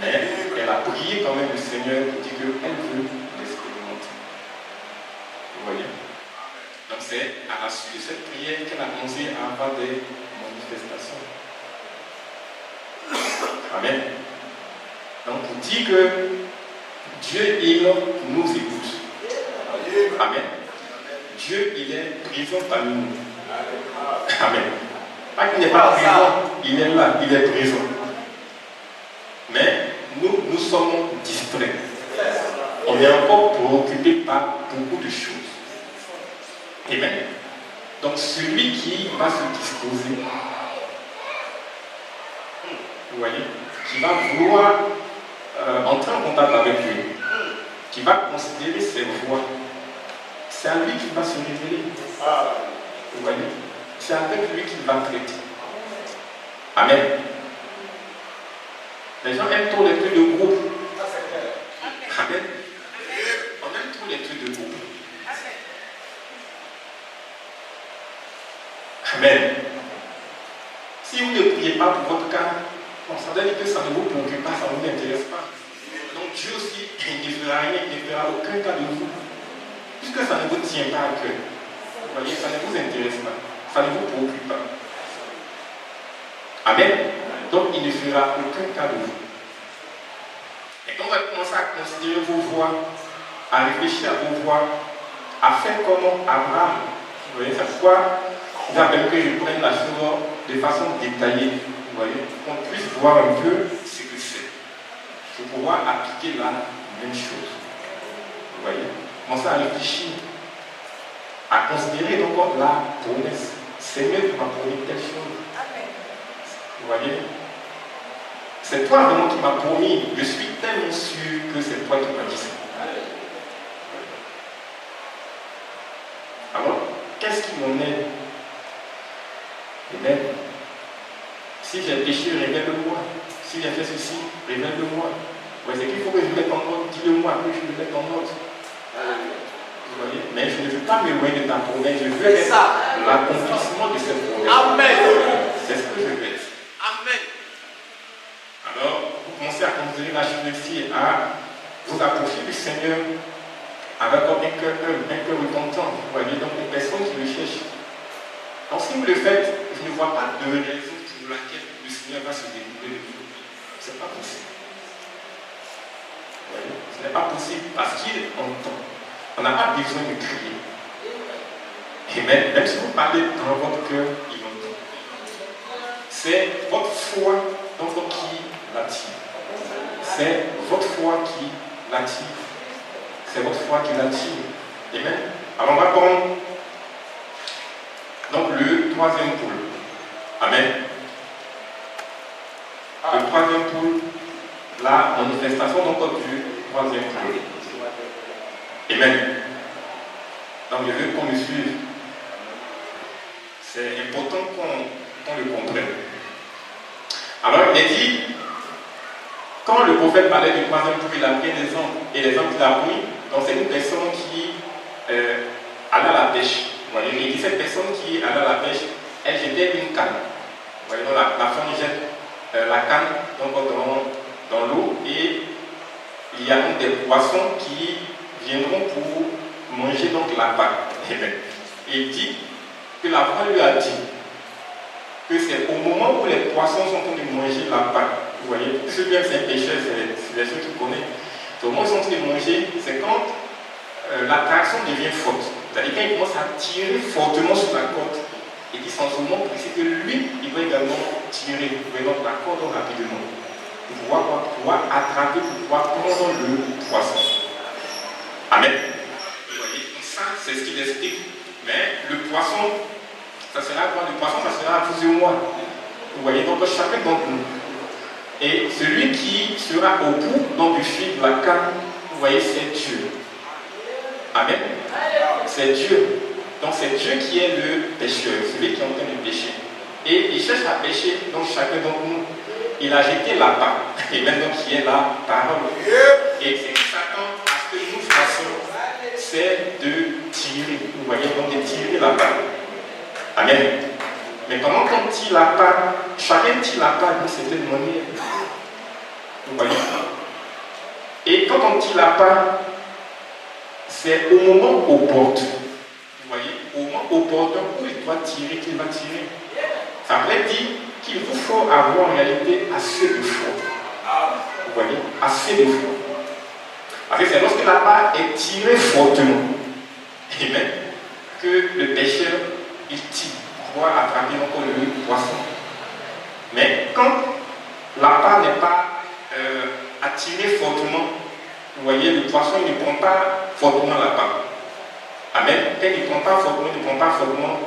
Mais elle a prié quand même le Seigneur pour dire qu'elle veut l'expérimenter. Vous voyez? Donc c'est à la suite de cette prière qu'elle a commencé à avoir des manifestations. Amen. Donc pour dire que Dieu, il nous écoute. Amen. Dieu, il est présent parmi nous. Amen. Pas qu'il n'est pas présent, il est là, il est présent. Mais nous sommes distraits. On est encore préoccupé par beaucoup de choses. Amen. Donc celui qui va se disposer, vous voyez, qui va vouloir entrer en contact avec lui, qui va considérer ses voies, c'est à lui qui va se révéler. Vous voyez, c'est avec lui qu'il va traiter. Amen. Les gens aiment trop les trucs de groupe. Amen. On aime trop les trucs de groupe. Amen. Si vous ne priez pas pour votre cas, ça veut dire que ça ne vous préoccupe pas, ça ne vous intéresse pas. Donc Dieu aussi, il ne fera rien, il ne fera aucun cas de vous. Puisque ça ne vous tient pas à cœur. Vous voyez, ça ne vous intéresse pas. Ça ne vous préoccupe pas. Amen. Donc il ne fera aucun cas de vous. Et quand on va commencer à considérer vos voies, à réfléchir à vos voies, à faire comme Abraham, vous voyez, c'est pourquoi il appelle que je prenne la chose de façon détaillée, vous voyez, qu'on puisse voir un peu ce que c'est, pour pouvoir appliquer la même chose. Vous voyez, commencer à réfléchir, à considérer donc la promesse. Seigneur, tu m'as promis telle chose. Vous voyez, c'est toi vraiment qui m'as promis. Je suis tellement sûr que c'est toi qui m'as dit ça. Alors, qu'est-ce qui m'en est? Amen. Si j'ai péché, révèle-le-moi. Si j'ai fait ceci, révèle-le-moi. Ouais, c'est qu'il faut que je mette en ordre. Dis-le-moi que je le mette en ordre. Vous voyez? Mais je ne veux pas m'éloigner de ta promesse. Je veux être l'accomplissement de cette promesse. Amen. C'est ce que je veux être. Amen. Alors, vous commencez à considérer la chose ici, à vous approcher du Seigneur avec un cœur repentant. Vous voyez, donc les personnes qui le cherchent. Donc si vous le faites, je ne vois pas de raison pour laquelle le Seigneur va se découvrir de vous. Ce n'est pas possible. Vous voyez, ce n'est pas possible parce qu'il entend. On n'a pas besoin de crier. Et même si vous parlez dans votre cœur, il entend. C'est votre foi donc qui l'attire. C'est votre foi qui l'attire. C'est votre foi qui l'attire. Amen. Alors on va prendre donc le troisième pôle. Amen. Le troisième pôle, la manifestation donc du troisième pôle. Amen. Donc je veux qu'on me suive. C'est important qu'on le comprenne. Alors il est dit, quand le prophète parlait du troisième pôle, il a pris des hommes, et les hommes qu'il a pris, donc c'est une personne qui allait à la pêche. Vous voyez, il dit cette personne qui allait à la pêche, elle jetait une canne. Vous voyez, donc la femme jette la canne donc, dans l'eau et il y a donc des poissons qui viendront pour manger donc la pâte. Et il dit que la voix lui a dit que c'est au moment où les poissons sont en train de manger la pâte. Vous voyez, ceux qui aiment c'est un pêcheur, c'est les ceux qui connaissent. Au moment où ils sont en train de manger, c'est quand l'attraction devient forte. C'est-à-dire quand il commence à tirer fortement sur la corde et qu'il sent au moment précis que lui, il va également tirer donc la corde rapidement pour pouvoir attraper, pour pouvoir prendre le poisson. Amen. Vous voyez, donc ça, c'est ce qu'il explique. Mais le poisson, ça sera quoi? Le poisson, ça sera à vous et moi. Vous voyez, donc chacun d'entre nous. Et celui qui sera au bout donc, du fil de la canne, vous voyez, c'est Dieu. Amen. C'est Dieu. Donc c'est Dieu qui est le pêcheur, celui qui est en train de pêcher. Et il cherche à pêcher, donc chacun d'entre nous. Il a jeté la part, et maintenant qui est la parole. Et c'est Satan, à ce que nous fassions, c'est de tirer. Vous voyez, donc de tirer la part. Amen. Mais pendant qu'on tire la part, chacun tire la part d'une certaine manière. Vous voyez. Et quand on tire la part, c'est au moment opportun. Vous voyez, au moment opportun où il doit tirer, qu'il va tirer. Ça veut dire qu'il vous faut avoir en réalité assez de foi. Vous voyez, assez de foi. Parce que c'est lorsque la part est tirée fortement, et même que le pêcheur, il tire pour pouvoir attraper encore le poisson. Mais quand la part n'est pas attirée fortement, vous voyez, le poisson il ne prend pas fortement la part. Amen. Quand il ne prend pas fortement,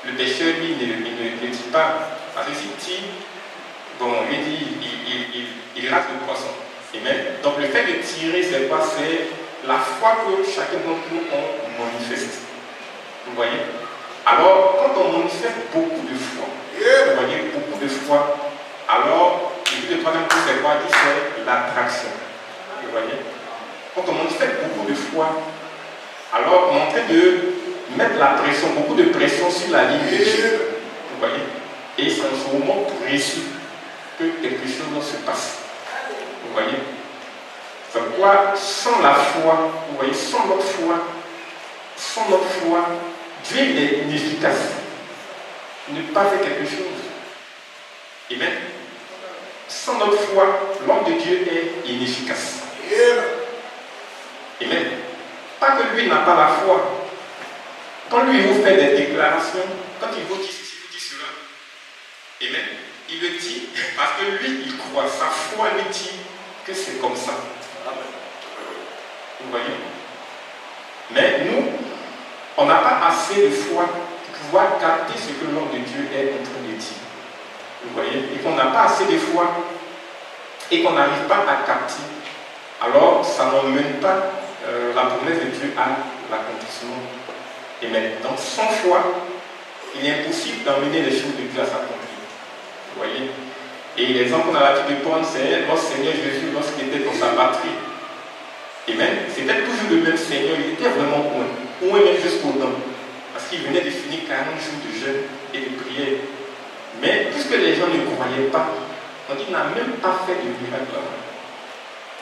le pêcheur, lui, ne tire pas. Parce que s'il tire, bon, lui dit, il rate le poisson. Amen. Donc le fait de tirer, c'est quoi? C'est la foi que chacun d'entre nous on manifeste. Vous voyez? Alors, quand on manifeste beaucoup de foi, vous voyez, beaucoup de foi, alors, le troisième point, c'est quoi? C'est l'attraction. Vous voyez? Quand on manifeste beaucoup de foi, alors on est en train de mettre la pression, beaucoup de pression sur la ligne de Dieu. Vous voyez? Et c'est en ce moment précis que quelque chose se passe. Vous voyez? C'est pourquoi, sans la foi, vous voyez, sans notre foi, Dieu il est inefficace. Il ne peut pas faire quelque chose. Amen. Sans notre foi, l'homme de Dieu est inefficace. Amen. Pas que lui n'a pas la foi. Quand lui vous fait des déclarations, quand il vous dit ceci, il vous dit cela, amen, il le dit parce que lui, il croit. Sa foi lui dit que c'est comme ça. Vous voyez? Mais nous, on n'a pas assez de foi pour pouvoir capter ce que l'homme de Dieu est en train de dire. Vous voyez? Et qu'on n'a pas assez de foi et qu'on n'arrive pas à capter, alors ça n'emmène pas la promesse de Dieu à l'accomplissement. Amen. Donc sans foi, il est impossible d'emmener les choses de Dieu à s'accomplir. Vous voyez? Et l'exemple qu'on a l'habitude de prendre, c'est notre Seigneur Jésus lorsqu'il était dans sa patrie. Amen. C'était toujours le même Seigneur, il était vraiment loin même jusqu'au temps. Parce qu'il venait de finir 40 jours de jeûne et de prière. Mais puisque les gens ne croyaient pas, donc il n'a même pas fait de miracle là-bas.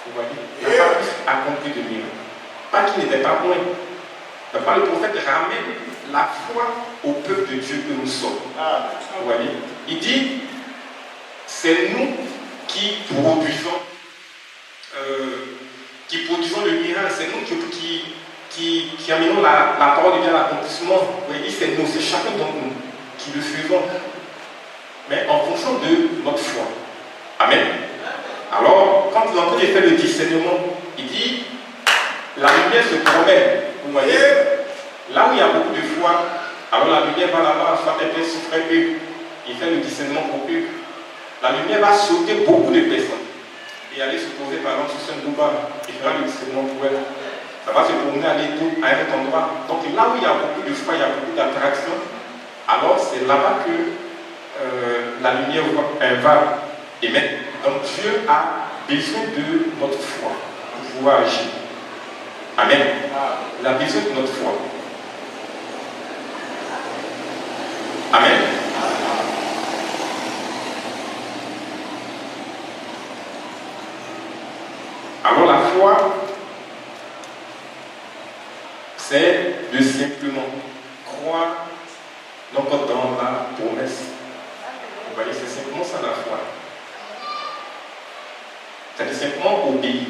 Vous voyez? Il n'a pas pu accomplir de miracle. Pas qu'il n'était pas loin. Le prophète ramène la foi au peuple de Dieu que nous sommes. Vous voyez? Il dit, c'est nous qui produisons le miracle, c'est nous qui amenons la parole de Dieu à l'accomplissement. Vous voyez, c'est nous, c'est chacun d'entre nous qui le faisons. Mais en fonction de notre foi. Amen. Alors, quand il est en train de faire le discernement, il dit, la lumière se promène. Vous voyez, là où il y a beaucoup de foi, alors la lumière va là-bas, soit elle souffre eux. Il fait le discernement pour eux. La lumière va sauter beaucoup de personnes. Et aller se poser par exemple sur Saint-Douba, il fera le discernement pour elle. Ça va se promener à un autre endroit. Donc là où il y a beaucoup de foi, il y a beaucoup d'attraction, alors c'est là-bas que la lumière va émettre. Donc Dieu a besoin de notre foi pour pouvoir agir. Amen. Il a besoin de notre foi. Amen. Alors la foi, c'est de simplement croire donc dans la promesse. Vous voyez, c'est simplement ça la foi. C'est simplement obéir.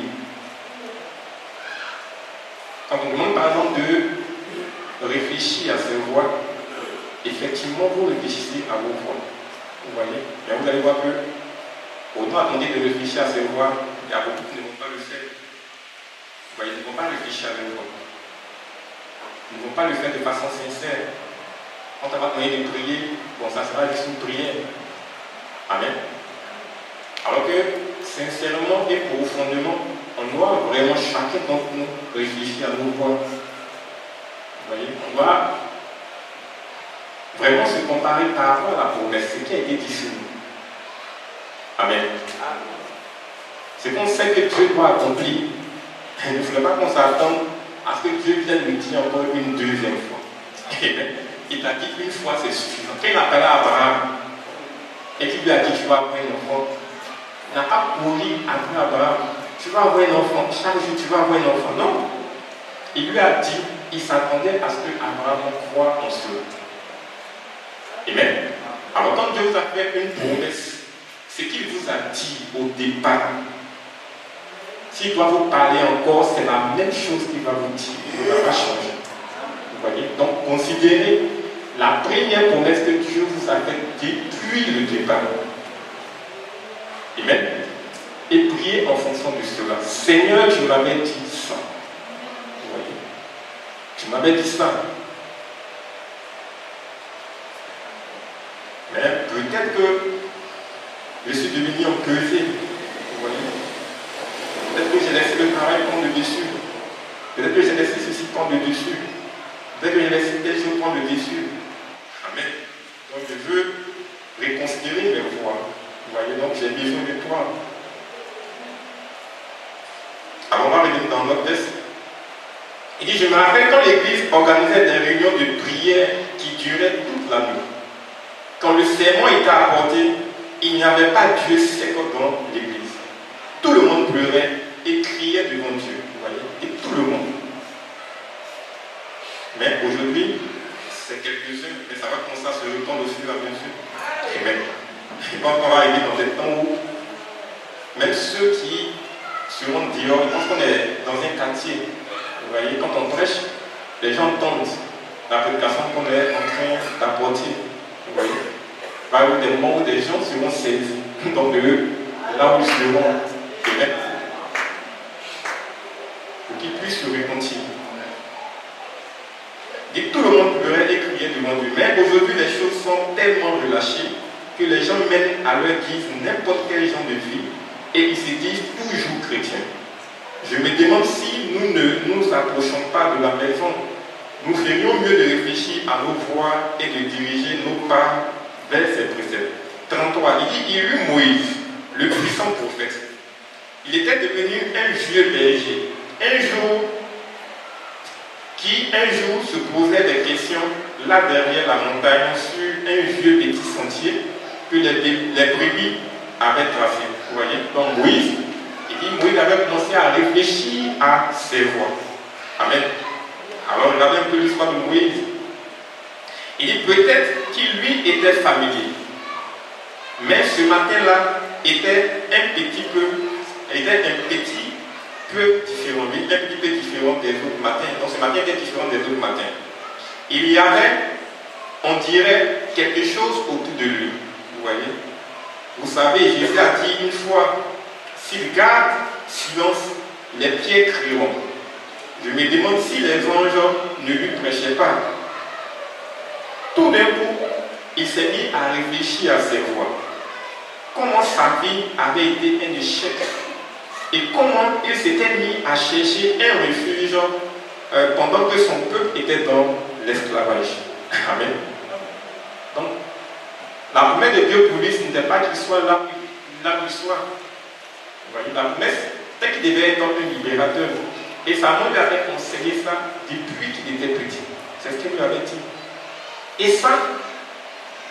Quand on demande par exemple de réfléchir à ses voies, effectivement vous réfléchissez à vos voies. Vous voyez? Mais vous allez voir que autant attendez de réfléchir à ses voies, il y a beaucoup qui ne vont pas le faire. Vous voyez, ils ne vont pas réfléchir à leurs voies. Ils ne vont pas le faire de façon sincère. Quand on va demander de prier, bon, ça sera juste une prière. Amen. Alors que, sincèrement et profondément, on doit vraiment chacun d'entre nous réfléchir à nos voies. Vous voyez, on doit vraiment se comparer par rapport à la promesse, ce qui a été dit sur nous. Amen. C'est qu'on sait que Dieu doit accomplir. Il ne faudrait pas qu'on s'attende à ce que Dieu vienne lui dire encore une deuxième fois. Il t'a dit qu'une fois c'est suffisant. Quand il appela Abraham et qu'il lui a dit tu vas avoir un enfant, il n'a pas pourri après Abraham. Tu vas avoir un enfant, chaque jour tu vas avoir un enfant. Non. Il lui a dit, il s'attendait à ce que Abraham croie en cela. Amen. Alors quand Dieu vous a fait une promesse, ce qu'il vous a dit au départ, s'il doit vous parler encore, c'est la même chose qu'il va vous dire. Il ne va pas changer. Vous voyez? Donc considérez la première promesse que Dieu vous a faite depuis le départ. Amen. Et priez en fonction de cela. Seigneur, tu m'avais dit ça. Vous voyez? Tu m'avais dit ça. Mais peut-être que je suis devenu un pesé. Vous voyez? Peut-être que j'ai laissé le travail prendre le dessus. Peut-être que j'ai laissé ceci prendre le dessus. Peut-être que j'ai laissé telle chose prendre le dessus. Amen. Donc je veux reconsidérer mes voies. Vous voyez, donc j'ai besoin de toi. Alors on va revenir dans notre texte. Il dit, je me rappelle quand l'église organisait des réunions de prière qui duraient toute la nuit. Quand le sermon était apporté, il n'y avait pas Dieu sec dans l'église. Tout le monde pleurait et criait devant Dieu. Vous voyez? Et tout le monde. Mais aujourd'hui, c'est quelques-uns, mais ça va commencer à se répandre au fur et à mesure. Amen. Et quand on va arriver dans des temps où même ceux qui seront dehors, ils pensent qu'on est dans un quartier. Vous voyez, quand on prêche, les gens entendent la prédication qu'on est en train d'apporter. Vous voyez, il va y avoir des moments où des gens seront saisis. Donc de eux, là où ils seront, pour qu'ils puissent se repentir. Et tout le monde pleurait et criait devant Dieu. Mais aujourd'hui, les choses sont tellement relâchées que les gens mènent à leur guise n'importe quel genre de vie et ils se disent toujours chrétiens. Je me demande si nous ne nous approchons pas de la maison, nous ferions mieux de réfléchir à nos voies et de diriger nos pas vers ces préceptes. 33, il dit, il y eut Moïse, le puissant prophète. Il était devenu un vieux berger. Un jour se posait des questions là derrière la montagne sur un vieux petit sentier que les brebis avaient tracé. Vous voyez? Donc Moïse, il dit Moïse avait commencé à réfléchir à ses voies. Amen. Alors regardez un peu l'histoire de Moïse. Il dit peut-être qu'il lui était familier. Mais ce matin-là était un petit peu différent, un petit peu différent des autres matins. Donc ce matin était différent des autres matins. Il y avait, on dirait, quelque chose autour de lui. Vous voyez? Vous savez, Jésus a dit une fois, s'il garde silence, les pieds crieront. Je me demande si les anges ne lui prêchaient pas. Tout d'un coup, il s'est mis à réfléchir à ses voies. Comment sa vie avait été un échec et comment il s'était mis à chercher un refuge pendant que son peuple était dans l'esclavage. Amen. Donc, la promesse de Dieu pour lui, ce n'était pas qu'il soit là où il soit. Vous voyez, la promesse, c'était qu'il devait être un libérateur. Et sa mère lui avait conseillé ça depuis qu'il était petit. C'est ce qu'il lui avait dit. Et ça,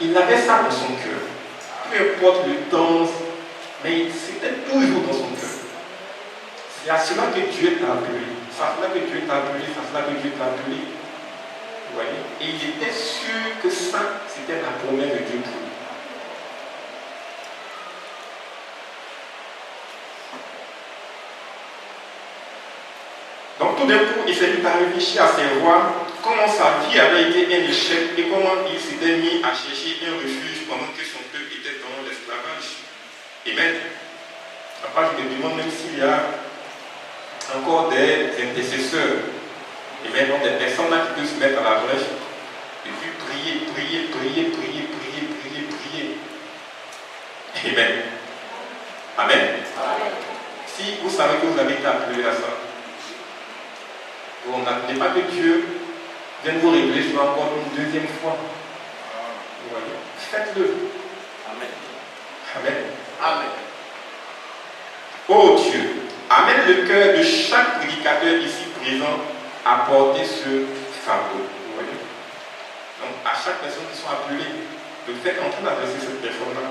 il avait ça dans son cœur. Peu importe le temps, mais c'était toujours dans son cœur. C'est à cela que Dieu t'a appelé. C'est à cela que Dieu t'a appelé. C'est à cela que Dieu t'a appelé. Vous voyez? Et il était sûr que ça, c'était la promesse de Dieu pour lui. Donc tout d'un coup, il s'est mis à réfléchir à savoir comment sa vie avait été un échec et comment il s'était mis à chercher un refuge pendant que son peuple était dans l'esclavage. Amen. Après, je me demande même s'il y a encore des intercesseurs, et maintenant des personnes là qui peuvent se mettre à la brèche et puis prier. Amen. Amen. Si vous savez que vous avez été appelé à ça, vous n'attendez pas que Dieu vienne vous régler sur encore une deuxième fois. Vous voyez? Faites-le. Amen. Amen. Amen. Oh Dieu, amène le cœur de chaque prédicateur ici présent à porter ce fardeau. Vous voyez? Donc, à chaque personne qui soit appelée, de faire en train d'adresser cette personne-là.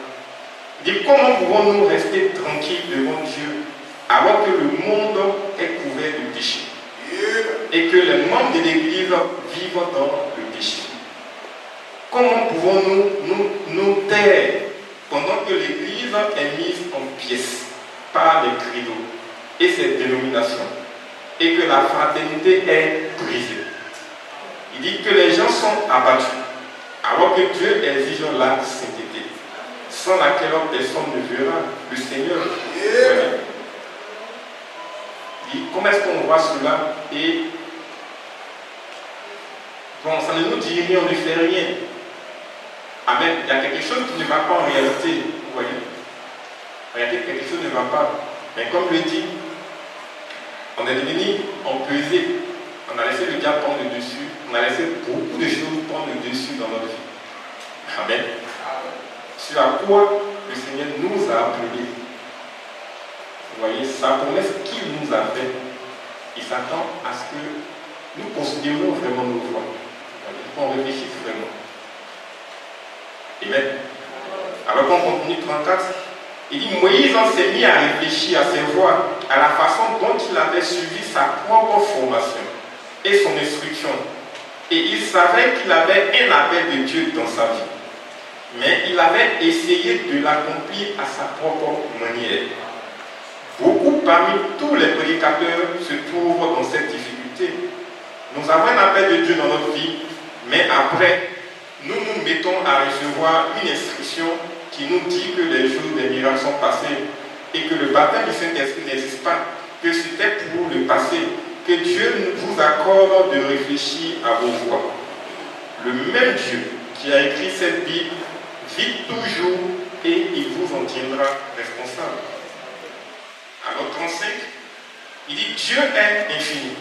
Dit comment pouvons-nous rester tranquilles devant Dieu alors que le monde est couvert de péché et que les membres de l'Église vivent dans le péché? Comment pouvons-nous nous taire pendant que l'Église est mise en pièces par les credos et ses dénominations et que la fraternité est brisée? Il dit que les gens sont abattus alors que Dieu exige la sainteté, sans laquelle personne ne verra le Seigneur. Ouais. Il dit, comment est-ce qu'on voit cela? Et bon, ça ne nous dit rien, on ne fait rien. Amen. Il y a quelque chose qui ne va pas en réalité. Vous voyez? Regardez, quelque chose ne va pas. Mais comme je dis, on est devenu empesé. On a laissé le diable prendre le dessus. On a laissé beaucoup de choses prendre le dessus dans notre vie. Amen. Sur à quoi le Seigneur nous a appelés. Vous voyez, sa promesse qu'il nous a fait. Il s'attend à ce que nous considérions vraiment nos voies. Qu'on réfléchisse vraiment. Amen. Alors qu'on continue 34, il dit Moïse s'est mis à réfléchir à ses voies, à la façon dont il avait suivi sa propre formation et son instruction. Et il savait qu'il avait un appel de Dieu dans sa vie. Mais il avait essayé de l'accomplir à sa propre manière. Beaucoup parmi tous les prédicateurs se trouvent dans cette difficulté. Nous avons un appel de Dieu dans notre vie, mais après, nous nous mettons à recevoir une instruction qui nous dit que les jours des miracles sont passés et que le baptême du Saint-Esprit n'existe pas, que c'était pour le passé, que Dieu vous accorde de réfléchir à vos voies. Le même Dieu qui a écrit cette Bible vit toujours et il vous en tiendra responsable. Alors 35, il dit Dieu est infini.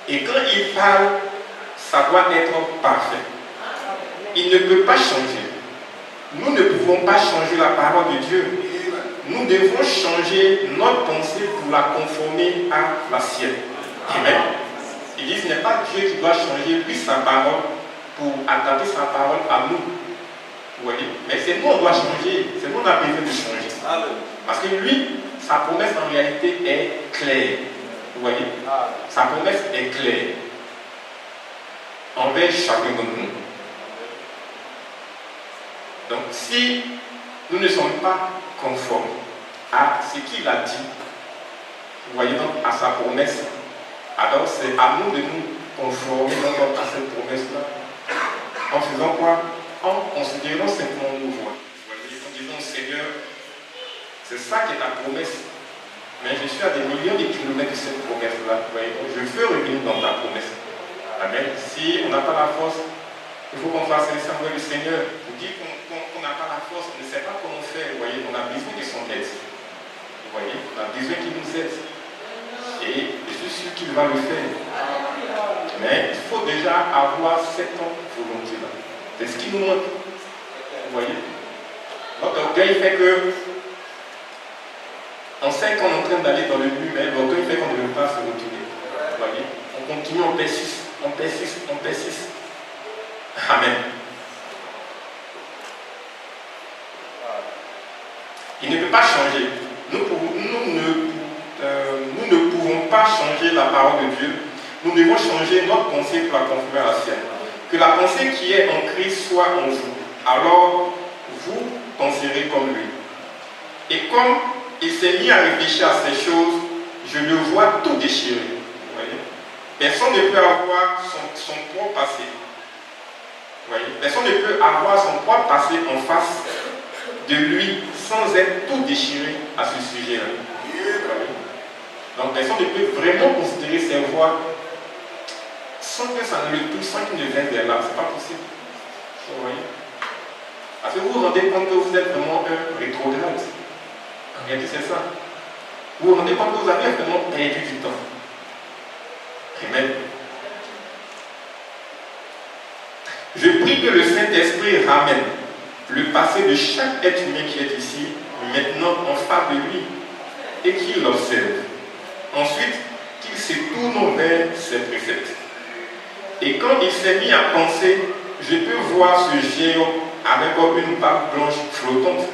Et quand il parle, ça doit être parfait. Il ne peut pas changer. Nous ne pouvons pas changer la parole de Dieu. Nous devons changer notre pensée pour la conformer à la sienne. Amen. Il dit ce n'est pas Dieu qui doit changer lui sa parole pour adapter sa parole à nous. Vous voyez? Mais c'est nous on doit changer. C'est nous on a besoin de changer. Parce que lui, sa promesse en réalité est claire. Vous voyez? Sa promesse est claire envers chacun de nous. Donc, si nous ne sommes pas conformes à ce qu'il a dit, vous voyez donc à sa promesse, alors c'est à nous de nous conformer à cette promesse-là. En faisant quoi? En considérant simplement nos voies. Vous voyez, en disant Seigneur, c'est ça qui est ta promesse. Mais je suis à des millions de kilomètres de cette promesse-là. Vous voyez, donc je veux revenir dans ta promesse. Amen. Si on n'a pas la force, il faut qu'on fasse sincère envers le Seigneur. Vous dites qu'on n'a pas la force, on ne sait pas comment faire. Vous voyez, on a besoin de son aide. Vous voyez, on a besoin qu'il nous aide. Et je suis sûr qu'il va le faire. Mais il faut déjà avoir cette volonté-là. C'est ce qui nous manque. Vous voyez, notre orgueil fait que on sait qu'on est en train d'aller dans le but, mais l'orgueil fait qu'on ne veut pas se retourner. Vous voyez, on continue, on persiste, on persiste, on persiste. Amen. Il ne peut pas changer. Nous ne pas changer la parole de Dieu, nous devons changer notre pensée pour la conformer à la sienne. Que la pensée qui est en Christ soit en vous. Alors, vous penserez comme lui. Et comme il s'est mis à réfléchir à ces choses, je le vois tout déchirer. Vous voyez? Personne ne peut avoir son propre passé. Vous voyez? Personne ne peut avoir son propre passé en face de lui sans être tout déchiré à ce sujet-là. Donc personne ne peut vraiment considérer ses voix sans que ça ne le touche, sans qu'il ne vienne vers là. C'est pas possible. Vous voyez? Parce que vous vous rendez compte que vous êtes vraiment un rétrograde. En réalité, c'est ça. Vous vous rendez compte que vous avez vraiment perdu du temps. Amen. Je prie que le Saint-Esprit ramène le passé de chaque être humain qui est ici, maintenant en face de lui, et qu'il l'observe. Ensuite, qu'il se tourne vers ses préceptes. Et quand il s'est mis à penser, je peux voir ce géant avec une barbe blanche flottante.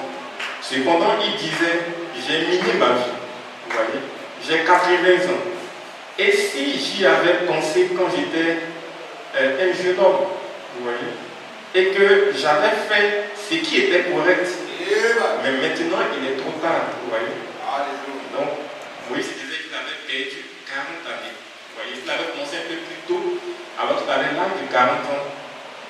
Cependant, il disait, j'ai miné ma vie. Vous voyez, j'ai 80 ans. Et si j'y avais pensé quand j'étais un jeune homme, vous voyez, et que j'avais fait ce qui était correct, mais maintenant il est trop tard, vous voyez. Donc, Moïse disait qu'il avait perdu 40 années. Vous voyez, il avait commencé un peu plus tôt, alors qu'il avait l'âge de 40 ans.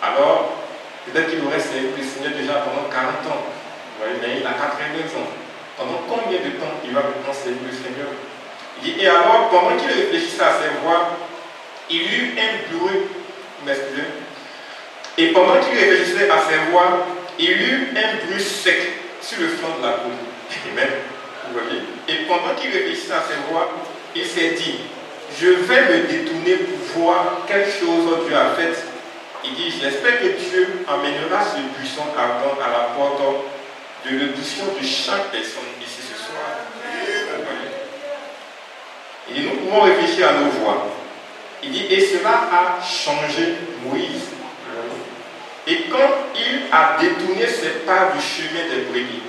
Alors, peut-être qu'il aurait servi le Seigneur déjà pendant 40 ans. Vous voyez, mais il a 80 ans. Pendant combien de temps il va maintenant servir le Seigneur? Il dit, et alors, pendant qu'il réfléchissait à ses voix, il eut un bruit, m'excusez. Et pendant qu'il réfléchissait à ses voix, il eut un bruit sec sur le flanc de la colline. Amen. Vous voyez? Et pendant qu'il réfléchissait à ses voix, il s'est dit, je vais me détourner pour voir quelle chose Dieu a faite. Il dit, j'espère que Dieu amènera ce buisson ardent à la porte de l'audition de chaque personne ici ce soir. Vous voyez? Il dit, nous pouvons réfléchir à nos voix. Il dit, et cela a changé Moïse. Et quand il a détourné ses pas du chemin des brebis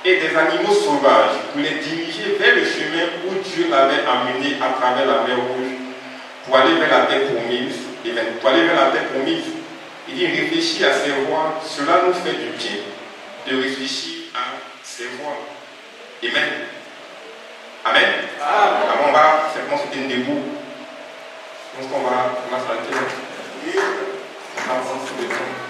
et des animaux sauvages pour les diriger vers le chemin où Dieu l'avait amené à travers la mer Rouge pour aller vers la terre promise, et même pour aller vers la terre promise, il dit réfléchir à ses voies, cela nous fait du bien de réfléchir à ses voies. Amen. Amen. Alors on va simplement se tenir debout. Je pense qu'on va s'arrêter là. On va prendre ce temps.